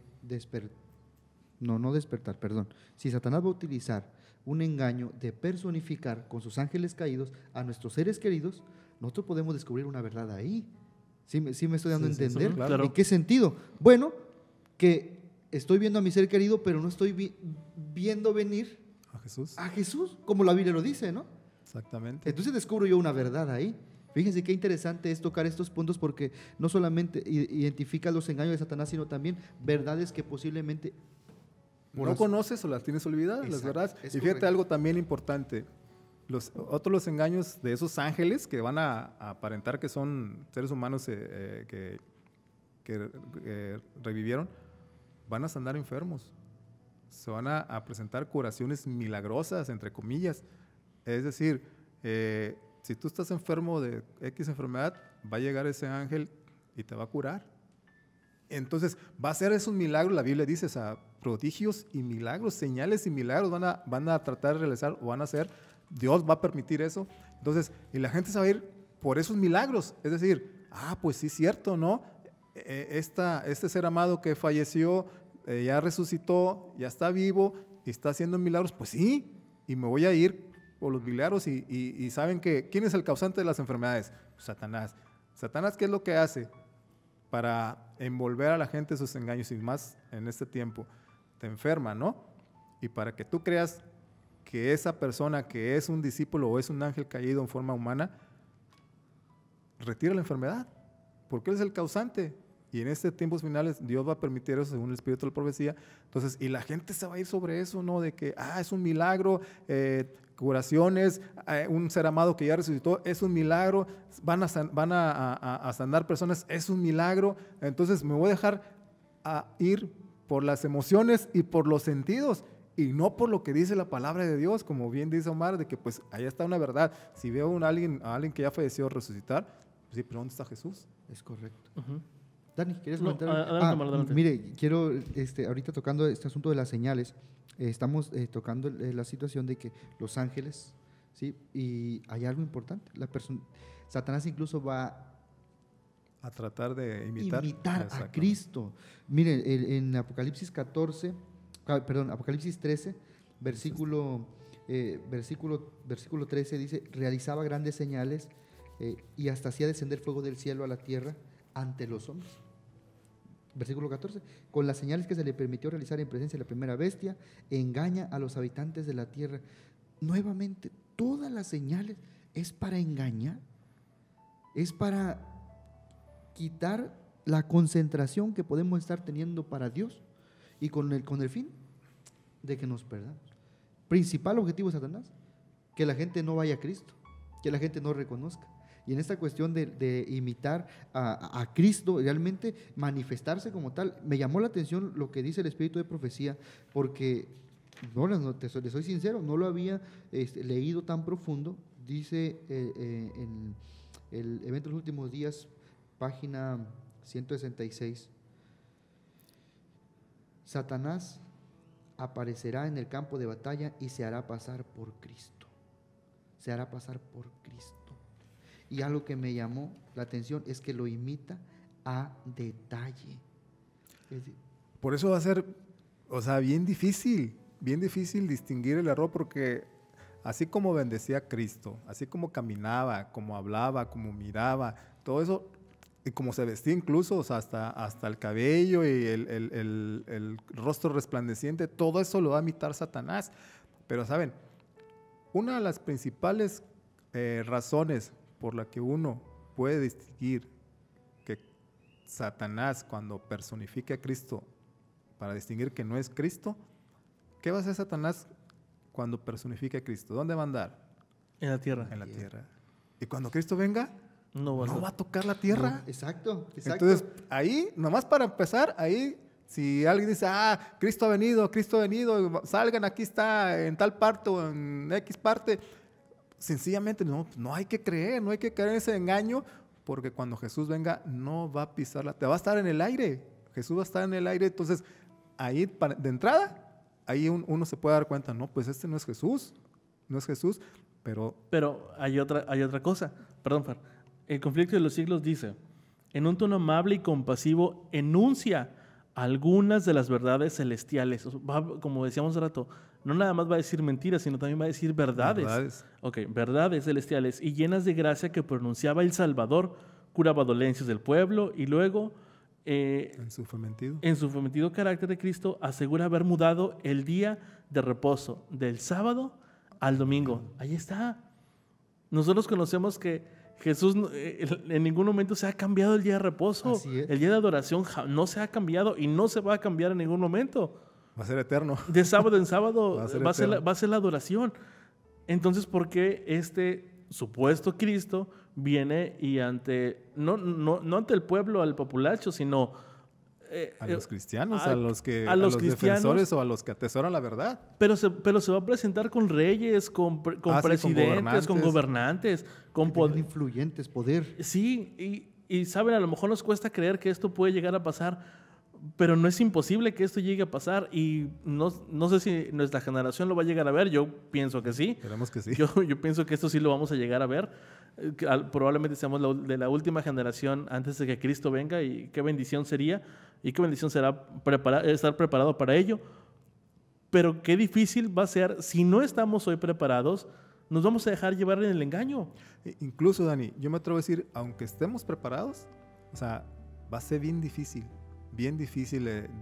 si Satanás va a utilizar un engaño de personificar con sus ángeles caídos a nuestros seres queridos, nosotros podemos descubrir una verdad ahí. ¿Sí me estoy dando a entender? Sí, claro. ¿En qué sentido? Bueno, que estoy viendo a mi ser querido, pero no estoy viendo venir a Jesús, como la Biblia lo dice, ¿no? Exactamente. Entonces descubro yo una verdad ahí. Fíjense qué interesante es tocar estos puntos, porque no solamente identifica los engaños de Satanás, sino también verdades que posiblemente no conoces o las tienes olvidadas, las verdades. Y fíjate algo también importante. Los engaños de esos ángeles que van a aparentar que son seres humanos que revivieron, van a andar enfermos. Se van a presentar curaciones milagrosas, entre comillas. Es decir, si tú estás enfermo de X enfermedad, va a llegar ese ángel y te va a curar. Entonces, va a ser esos milagros, la Biblia dice, o sea, prodigios y milagros, señales y milagros van a tratar de realizar o van a hacer. Dios va a permitir eso. Entonces, y la gente se va a ir por esos milagros. Es decir, pues sí es cierto, ¿no? Este ser amado que falleció, ya resucitó, ya está vivo y está haciendo milagros. Pues sí, y me voy a ir por los milagros y saben que, ¿quién es el causante de las enfermedades? Satanás. ¿Satanás qué es lo que hace? Para envolver a la gente en sus engaños, y más en este tiempo, te enferma, ¿no? Y para que tú creas que esa persona que es un discípulo o es un ángel caído en forma humana, retira la enfermedad, porque él es el causante. Y en estos tiempos finales Dios va a permitir eso según el espíritu de la profecía. Entonces, y la gente se va a ir sobre eso, ¿no? De que, es un milagro, curaciones, un ser amado que ya resucitó, es un milagro, van a sanar personas, es un milagro. Entonces me voy a dejar ir por las emociones y por los sentidos, y no por lo que dice la palabra de Dios, como bien dice Omar, de que pues allá está una verdad. Si veo a alguien que ya falleció resucitar, pues sí, pero ¿dónde está Jesús? Es correcto. Dani, ¿quieres No, comentar? adelante. Mire, quiero, ahorita tocando este asunto de las señales, estamos tocando la situación de que los ángeles, ¿sí? Y hay algo importante, Satanás incluso va a tratar de imitar a Cristo. Mire, en Apocalipsis 13, versículo 13 dice, realizaba grandes señales y hasta hacía descender fuego del cielo a la tierra ante los hombres. Versículo 14, con las señales que se le permitió realizar en presencia de la primera bestia, engaña a los habitantes de la tierra. Nuevamente, todas las señales es para engañar, es para quitar la concentración que podemos estar teniendo para Dios y con el fin de que nos perdamos. Principal objetivo de Satanás, que la gente no vaya a Cristo, que la gente no reconozca. Y en esta cuestión de imitar a Cristo, realmente manifestarse como tal, me llamó la atención lo que dice el Espíritu de Profecía, porque, te soy sincero, no lo había leído tan profundo. Dice en el Evento de los Últimos Días, página 166, Satanás aparecerá en el campo de batalla y se hará pasar por Cristo. Se hará pasar por Cristo. Y algo que me llamó la atención es que lo imita a detalle. Por eso va a ser, bien difícil distinguir el error, porque así como bendecía a Cristo, así como caminaba, como hablaba, como miraba, todo eso, y como se vestía incluso, hasta el cabello y el rostro resplandeciente, todo eso lo va a imitar Satanás. Pero saben, una de las principales razones por la que uno puede distinguir que Satanás, cuando personifique a Cristo, para distinguir que no es Cristo, ¿qué va a hacer Satanás cuando personifique a Cristo? ¿Dónde va a andar? En la tierra. En la tierra. Y cuando Cristo venga, No va a no ser. va a tocar la tierra. No, exacto, exacto. Entonces, ahí, nomás para empezar, ahí, si alguien dice, Cristo ha venido, salgan, aquí está, en tal parte o en X parte, sencillamente no hay que creer, no hay que caer en ese engaño, porque cuando Jesús venga, no va a pisar te va a estar en el aire. Jesús va a estar en el aire, entonces, ahí, de entrada, ahí uno se puede dar cuenta, no, pues este no es Jesús, pero Pero hay otra cosa. Perdón, Fer. El conflicto de los siglos dice, en un tono amable y compasivo, enuncia algunas de las verdades celestiales. O sea, como decíamos hace rato, no nada más va a decir mentiras, sino también va a decir verdades. Ok, verdades celestiales y llenas de gracia que pronunciaba el Salvador, curaba dolencias del pueblo y luego, en su fementido. en su fementido carácter de Cristo, asegura haber mudado el día de reposo del sábado al domingo. Ahí está. Nosotros conocemos que Jesús en ningún momento se ha cambiado el día de reposo. Así es. El día de adoración no se ha cambiado y no se va a cambiar en ningún momento. Va a ser eterno. De sábado en sábado Va a ser va eterno. a ser la adoración. Entonces, ¿por qué este supuesto Cristo viene y no ante el pueblo, al populacho, sino A los cristianos, a a los cristianos, defensores o a los que atesoran la verdad. pero se va a presentar con reyes, con con presidentes, con gobernantes, con Tener poder. influyentes, poder. Sí, y saben, a lo mejor nos cuesta creer que esto puede llegar a pasar, pero no es imposible que esto llegue a pasar y no sé si nuestra generación lo va a llegar a ver, yo pienso que sí. Esperemos que sí. Yo pienso que esto sí lo vamos a llegar a ver. Probablemente seamos de la última generación antes de que Cristo venga y qué bendición sería y qué bendición será estar preparado para ello. Pero qué difícil va a ser si no estamos hoy preparados, nos vamos a dejar llevar en el engaño. Incluso, Dani, yo me atrevo a decir, aunque estemos preparados, o sea, va a ser bien difícil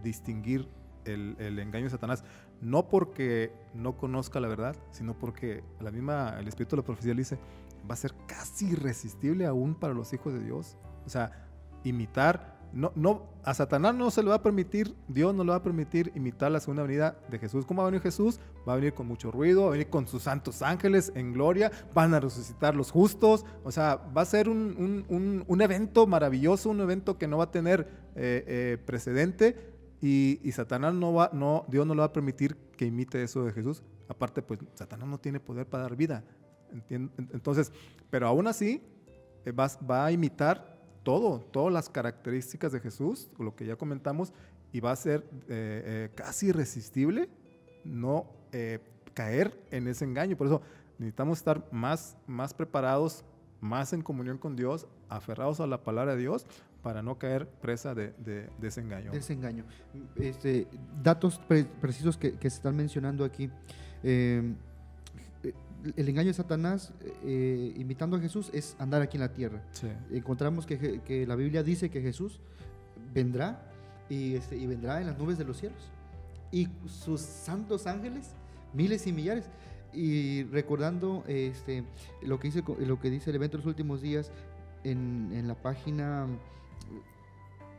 distinguir el engaño de Satanás. No porque no conozca la verdad, sino porque el Espíritu de la Profecía le dice, va a ser casi irresistible aún para los hijos de Dios. O sea, imitar, a Satanás no se le va a permitir, Dios no le va a permitir imitar la segunda venida de Jesús. ¿Cómo va a venir Jesús? Va a venir con mucho ruido, va a venir con sus santos ángeles en gloria, van a resucitar los justos. O sea, va a ser un evento maravilloso, un evento que no va a tener precedente. Y Satanás Dios no le va a permitir que imite eso de Jesús. Aparte, pues Satanás no tiene poder para dar vida. Entonces, pero aún así va a imitar todas las características de Jesús, lo que ya comentamos, y va a ser casi irresistible no caer en ese engaño. Por eso necesitamos estar más preparados, más en comunión con Dios, aferrados a la palabra de Dios, para no caer presa de ese engaño. De ese engaño. Datos precisos que se están mencionando aquí. El engaño de Satanás, imitando a Jesús, es andar aquí en la tierra. Sí. Encontramos que la Biblia dice que Jesús vendrá y vendrá en las nubes de los cielos. Y sus santos ángeles, miles y millares. Y recordando lo que dice el evento de los últimos días en la página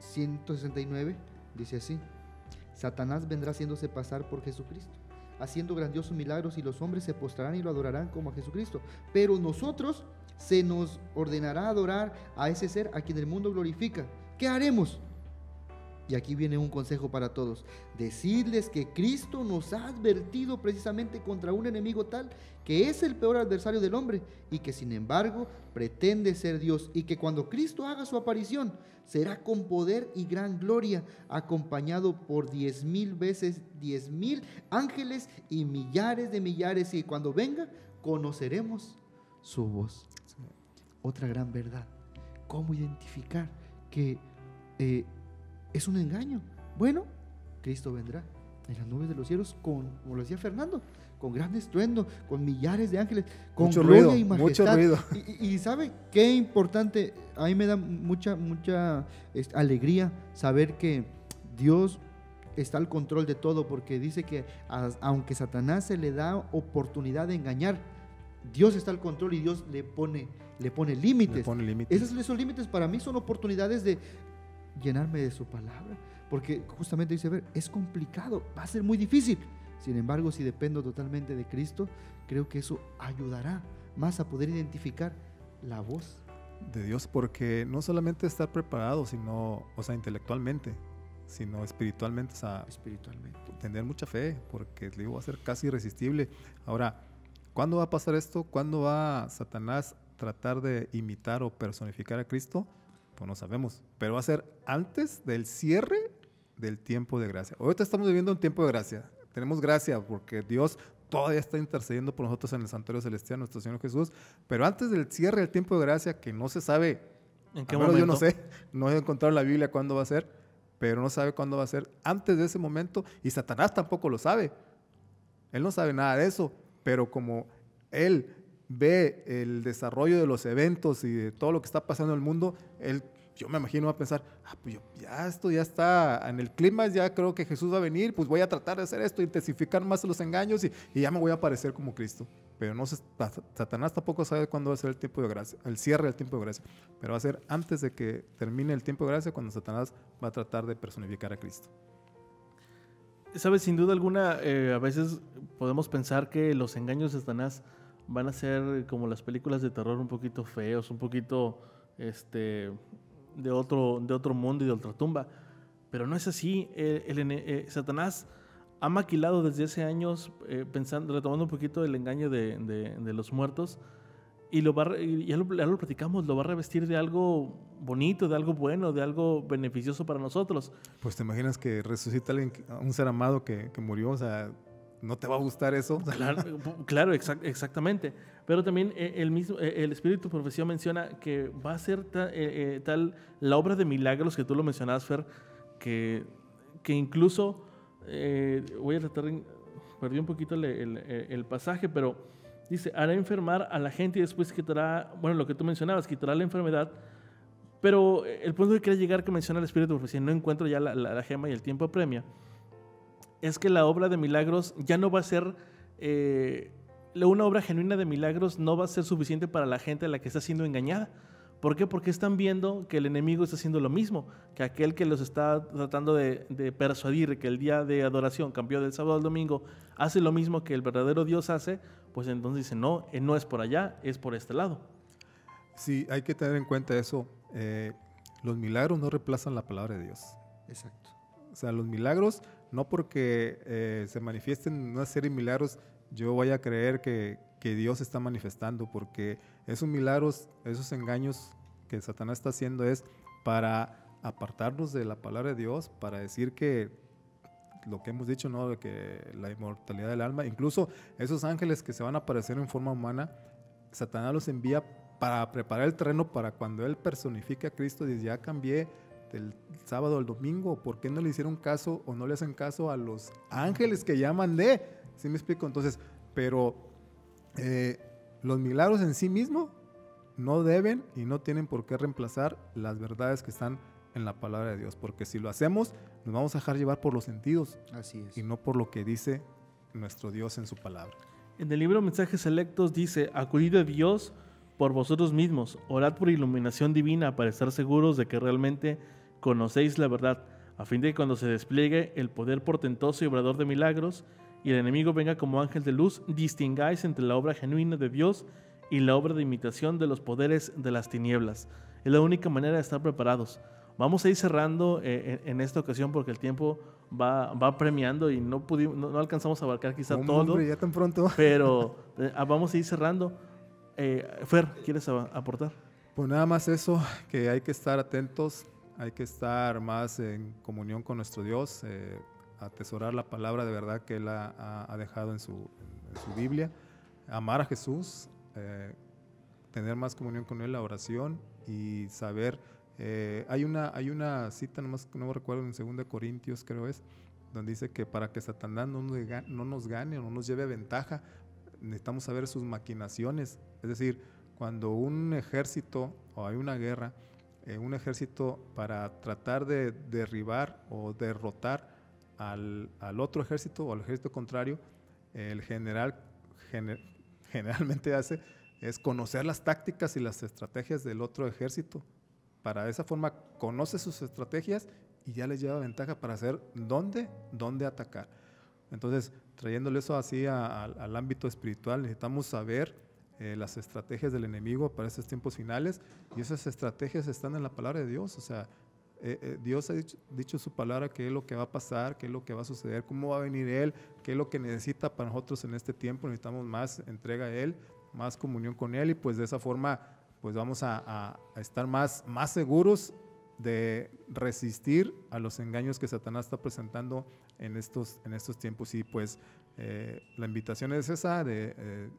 169, dice así: Satanás vendrá haciéndose pasar por Jesucristo, haciendo grandiosos milagros, y los hombres se postrarán y lo adorarán como a Jesucristo. Pero nosotros se nos ordenará adorar a ese ser a quien el mundo glorifica. ¿Qué haremos? Y aquí viene un consejo para todos: decidles que Cristo nos ha advertido precisamente contra un enemigo tal, que es el peor adversario del hombre, y que sin embargo pretende ser Dios, y que cuando Cristo haga su aparición será con poder y gran gloria, acompañado por 10,000 veces 10,000 ángeles y millares de millares, y cuando venga conoceremos su voz. Sí. Otra gran verdad: ¿cómo identificar que es un engaño? Bueno, Cristo vendrá en las nubes de los cielos como lo decía Fernando, con gran estruendo, con millares de ángeles, con mucho gloria ruido, y majestad. mucho ruido. Y ¿sabe qué importante? A mí me da mucha alegría saber que Dios está al control de todo, porque dice que aunque Satanás se le da oportunidad de engañar, Dios está al control y Dios le pone límites. Le pone límites. Esos límites para mí son oportunidades de llenarme de su palabra, porque justamente dice, es complicado, va a ser muy difícil. Sin embargo, si dependo totalmente de Cristo, creo que eso ayudará más a poder identificar la voz de Dios, porque no solamente estar preparado, sino, o sea, intelectualmente, sino espiritualmente, o sea, espiritualmente. tener mucha fe, porque le digo, va a ser casi irresistible. Ahora, ¿cuándo va a pasar esto? ¿Cuándo va Satanás a tratar de imitar o personificar a Cristo? Pues no sabemos, pero va a ser antes del cierre del tiempo de gracia. Ahorita estamos viviendo un tiempo de gracia. Tenemos gracia porque Dios todavía está intercediendo por nosotros en el santuario celestial, nuestro Señor Jesús, pero antes del cierre del tiempo de gracia, que no se sabe, ¿En qué al menos momento? yo no sé, no he encontrado en la Biblia cuándo va a ser, pero no sabe cuándo va a ser, antes de ese momento, y Satanás tampoco lo sabe. Él no sabe nada de eso, pero como él ve el desarrollo de los eventos y de todo lo que está pasando en el mundo, yo me imagino va a pensar, pues ya esto ya está en el clima, ya creo que Jesús va a venir, pues voy a tratar de hacer esto, intensificar más los engaños y ya me voy a parecer como Cristo. Pero no Satanás tampoco sabe cuándo va a ser el tiempo de gracia, el cierre del tiempo de gracia, pero va a ser antes de que termine el tiempo de gracia cuando Satanás va a tratar de personificar a Cristo. Sabes, sin duda alguna, a veces podemos pensar que los engaños de Satanás van a ser como las películas de terror, un poquito feos, un poquito de otro mundo y de ultratumba. Pero no es así. Satanás ha maquilado desde hace años, retomando un poquito el engaño de los muertos, y ya lo platicamos, lo va a revestir de algo bonito, de algo bueno, de algo beneficioso para nosotros. Pues te imaginas que resucita un ser amado que murió, o sea, ¿no te va a gustar eso? Claro, exactamente. Pero también el Espíritu de Profecía menciona que va a ser tal la obra de milagros que tú lo mencionabas, Fer, que incluso voy a tratar, perdí un poquito el pasaje, pero dice, hará enfermar a la gente y después quitará, bueno, lo que tú mencionabas, quitará la enfermedad. Pero el punto que quiere llegar, que menciona el Espíritu de Profecía, no encuentro ya la gema y el tiempo apremia, es que la obra de milagros ya no va a ser, una obra genuina de milagros no va a ser suficiente para la gente a la que está siendo engañada. ¿Por qué? Porque están viendo que el enemigo está haciendo lo mismo, que aquel que los está tratando de persuadir que el día de adoración cambió del sábado al domingo, hace lo mismo que el verdadero Dios hace, pues entonces dicen, no es por allá, es por este lado. Sí, hay que tener en cuenta eso. Los milagros no reemplazan la palabra de Dios. Exacto. O sea, los milagros, no porque se manifiesten una serie de milagros, yo voy a creer que Dios está manifestando, porque esos milagros, esos engaños que Satanás está haciendo es para apartarnos de la palabra de Dios, para decir que lo que hemos dicho, ¿no? Que la inmortalidad del alma, incluso esos ángeles que se van a aparecer en forma humana, Satanás los envía para preparar el terreno para cuando él personifique a Cristo, dice, ya cambié del sábado al domingo, ¿por qué no le hicieron caso o no le hacen caso a los ángeles que ya mandé? ¿Sí me explico? Entonces, pero los milagros en sí mismos no deben y no tienen por qué reemplazar las verdades que están en la palabra de Dios, porque si lo hacemos, nos vamos a dejar llevar por los sentidos. Así es. Y no por lo que dice nuestro Dios en su palabra. En el libro Mensajes Selectos dice, acudid a Dios por vosotros mismos, orad por iluminación divina para estar seguros de que realmente conocéis la verdad, a fin de que cuando se despliegue el poder portentoso y obrador de milagros y el enemigo venga como ángel de luz, distingáis entre la obra genuina de Dios y la obra de imitación de los poderes de las tinieblas. Es la única manera de estar preparados. Vamos a ir cerrando en esta ocasión porque el tiempo va premiando y no alcanzamos a abarcar quizá todo. Hombre, ya tan pronto. Pero vamos a ir cerrando. Fer, ¿quieres aportar? Pues nada más eso, que hay que estar atentos, hay que estar más en comunión con nuestro Dios, atesorar la palabra de verdad que Él ha dejado en su Biblia, amar a Jesús, tener más comunión con Él, la oración y saber, hay una cita, nomás que no me recuerdo, en 2 Corintios creo es, donde dice que para que Satanás no nos gane o no nos lleve ventaja, necesitamos saber sus maquinaciones. Es decir, cuando un ejército o hay una guerra, un ejército para tratar de derribar o derrotar al otro ejército o al ejército contrario, el general generalmente hace es conocer las tácticas y las estrategias del otro ejército. Para de esa forma conoce sus estrategias y ya les lleva ventaja para saber dónde atacar. Entonces, trayéndole eso así al ámbito espiritual, necesitamos saber las estrategias del enemigo para estos tiempos finales, y esas estrategias están en la palabra de Dios. O sea, Dios ha dicho su palabra qué es lo que va a pasar, qué es lo que va a suceder, cómo va a venir Él, qué es lo que necesita para nosotros en este tiempo. Necesitamos más entrega a Él, más comunión con Él, y pues de esa forma pues vamos a estar más seguros de resistir a los engaños que Satanás está presentando en estos tiempos. Y pues la invitación es esa, de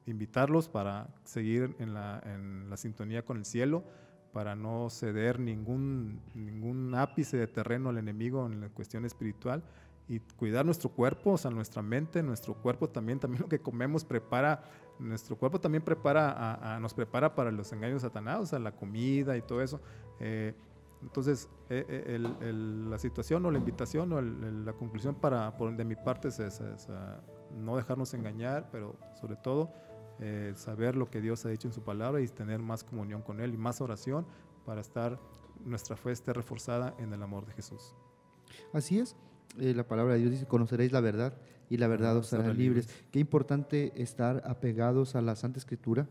invitarlos para seguir en la sintonía con el cielo, para no ceder ningún ápice de terreno al enemigo en la cuestión espiritual, y cuidar nuestro cuerpo, o sea, nuestra mente, nuestro cuerpo también lo que comemos nuestro cuerpo también nos prepara para los engaños de Satanás, o sea, la comida y todo eso. Entonces, la situación o la invitación o la conclusión de mi parte es esa, no dejarnos engañar, pero sobre todo saber lo que Dios ha dicho en su palabra y tener más comunión con Él y más oración para nuestra fe esté reforzada en el amor de Jesús. Así es. La palabra de Dios dice: conoceréis la verdad y la verdad os hará libres. Qué importante estar apegados a la Santa Escritura,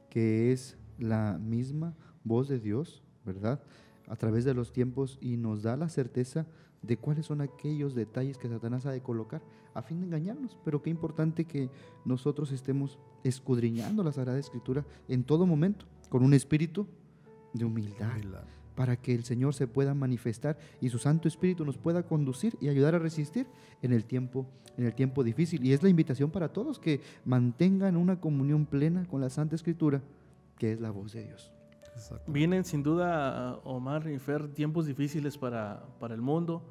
que es la misma voz de Dios, ¿verdad?, a través de los tiempos, y nos da la certeza de cuáles son aquellos detalles que Satanás ha de colocar a fin de engañarnos. Pero qué importante que nosotros estemos escudriñando la Sagrada Escritura en todo momento, con un espíritu de humildad, para que el Señor se pueda manifestar y su Santo Espíritu nos pueda conducir y ayudar a resistir en el tiempo difícil. Y es la invitación para todos, que mantengan una comunión plena con la Santa Escritura, que es la voz de Dios. Vienen sin duda, Omar y Fer, tiempos difíciles para el mundo,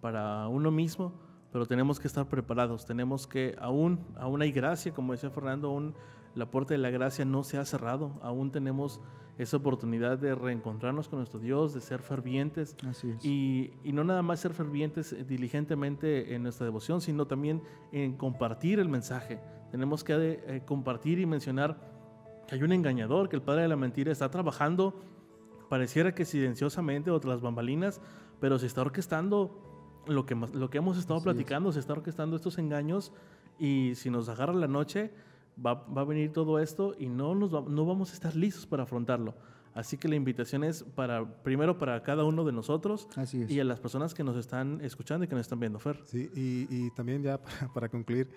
para uno mismo, pero tenemos que estar preparados. Tenemos que, aún hay gracia, como decía Fernando, aún la puerta de la gracia no se ha cerrado, aún tenemos esa oportunidad de reencontrarnos con nuestro Dios, de ser fervientes. Así es. Y no nada más ser fervientes diligentemente en nuestra devoción, sino también en compartir el mensaje. Tenemos que compartir y mencionar que hay un engañador, que el padre de la mentira está trabajando, pareciera que silenciosamente o tras las bambalinas, pero se está orquestando lo que hemos estado platicando, se está orquestando estos engaños, y si nos agarra la noche, va a venir todo esto y no vamos a estar listos para afrontarlo. Así que la invitación es primero para cada uno de nosotros. Así es. Y a las personas que nos están escuchando y que nos están viendo, Fer. Sí, y también ya para concluir,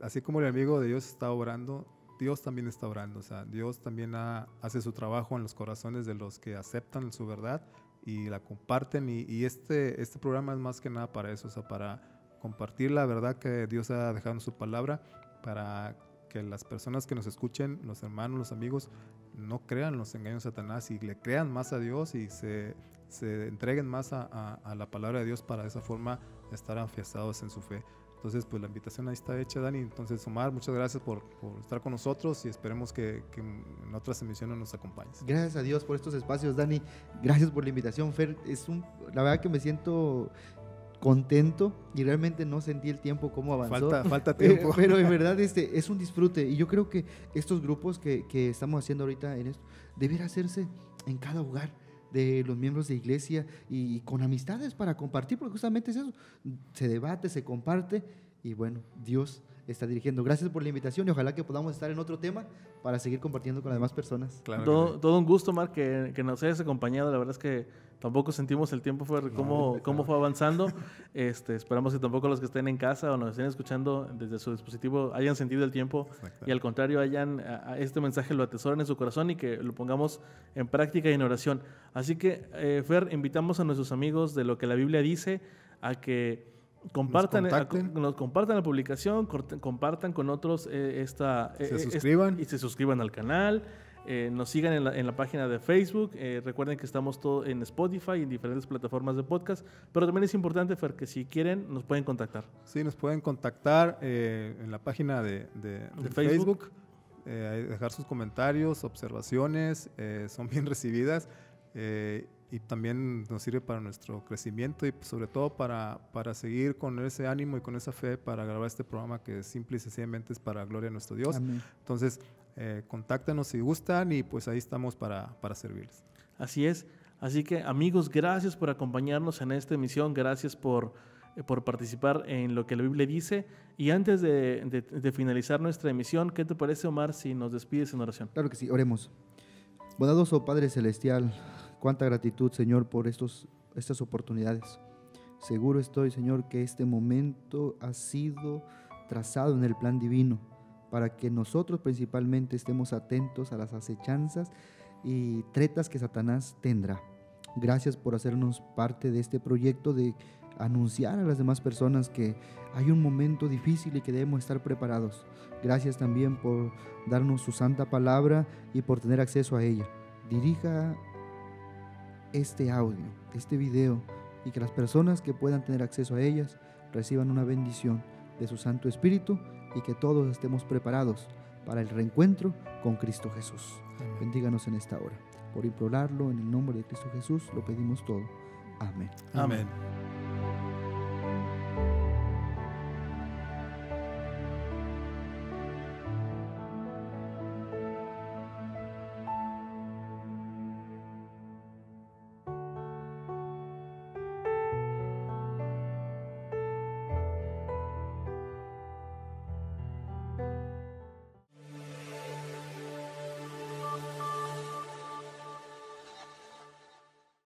así como el amigo de Dios está orando, Dios también está orando. O sea, Dios también hace su trabajo en los corazones de los que aceptan su verdad y la comparten. Y este programa es más que nada para eso, o sea, para compartir la verdad que Dios ha dejado en su palabra, para que las personas que nos escuchen, los hermanos, los amigos, no crean los engaños de Satanás y le crean más a Dios y se entreguen más a la palabra de Dios, para de esa forma estar afianzados en su fe. Entonces, pues la invitación ahí está hecha, Dani. Entonces, Omar, muchas gracias por estar con nosotros, y esperemos que en otras emisiones nos acompañes. Gracias a Dios por estos espacios, Dani. Gracias por la invitación, Fer. La verdad que me siento contento y realmente no sentí el tiempo cómo avanzó. Falta tiempo. Pero en verdad es un disfrute, y yo creo que estos grupos que estamos haciendo ahorita en esto, debería hacerse en cada hogar de los miembros de iglesia, y con amistades para compartir, porque justamente es eso, se debate, se comparte, y bueno, Dios está dirigiendo. Gracias por la invitación, y ojalá que podamos estar en otro tema para seguir compartiendo con las demás personas. Claro, todo un gusto, Marc, que nos hayas acompañado. La verdad es que tampoco sentimos el tiempo, cómo fue avanzando. Esperamos que tampoco los que estén en casa o nos estén escuchando desde su dispositivo hayan sentido el tiempo, y al contrario este mensaje lo atesoren en su corazón y que lo pongamos en práctica y en oración. Así que, Fer, invitamos a nuestros amigos de Lo que la Biblia dice a que compartan la publicación, compartan con otros suscriban. Y se suscriban al canal. Nos sigan en la página de Facebook. Recuerden que estamos todo en Spotify y en diferentes plataformas de podcast. Pero también es importante, Fer, que si quieren nos pueden contactar. Sí, nos pueden contactar en la página de Facebook. Dejar sus comentarios, observaciones, son bien recibidas. Y también nos sirve para nuestro crecimiento, y sobre todo para seguir con ese ánimo y con esa fe para grabar este programa, que simple y sencillamente es para gloria de nuestro Dios. Amén. Entonces, contáctanos si gustan, y pues ahí estamos para servirles. Así es. Así que, amigos, gracias por acompañarnos en esta emisión. Gracias por por participar en lo que la Biblia dice. Y antes de finalizar nuestra emisión, ¿qué te parece, Omar, si nos despides en oración? Claro que sí, oremos. Bondadoso Padre Celestial, cuánta gratitud, Señor, por estas oportunidades. Seguro estoy, Señor, que este momento ha sido trazado en el plan divino para que nosotros principalmente estemos atentos a las acechanzas y tretas que Satanás tendrá. Gracias por hacernos parte de este proyecto de anunciar a las demás personas que hay un momento difícil y que debemos estar preparados. Gracias también por darnos su santa palabra y por tener acceso a ella. Dirija este audio, este video, y que las personas que puedan tener acceso a ellas reciban una bendición de su Santo Espíritu y que todos estemos preparados para el reencuentro con Cristo Jesús. Amén. Bendíganos en esta hora. Por implorarlo en el nombre de Cristo Jesús lo pedimos todo. Amén. Amén.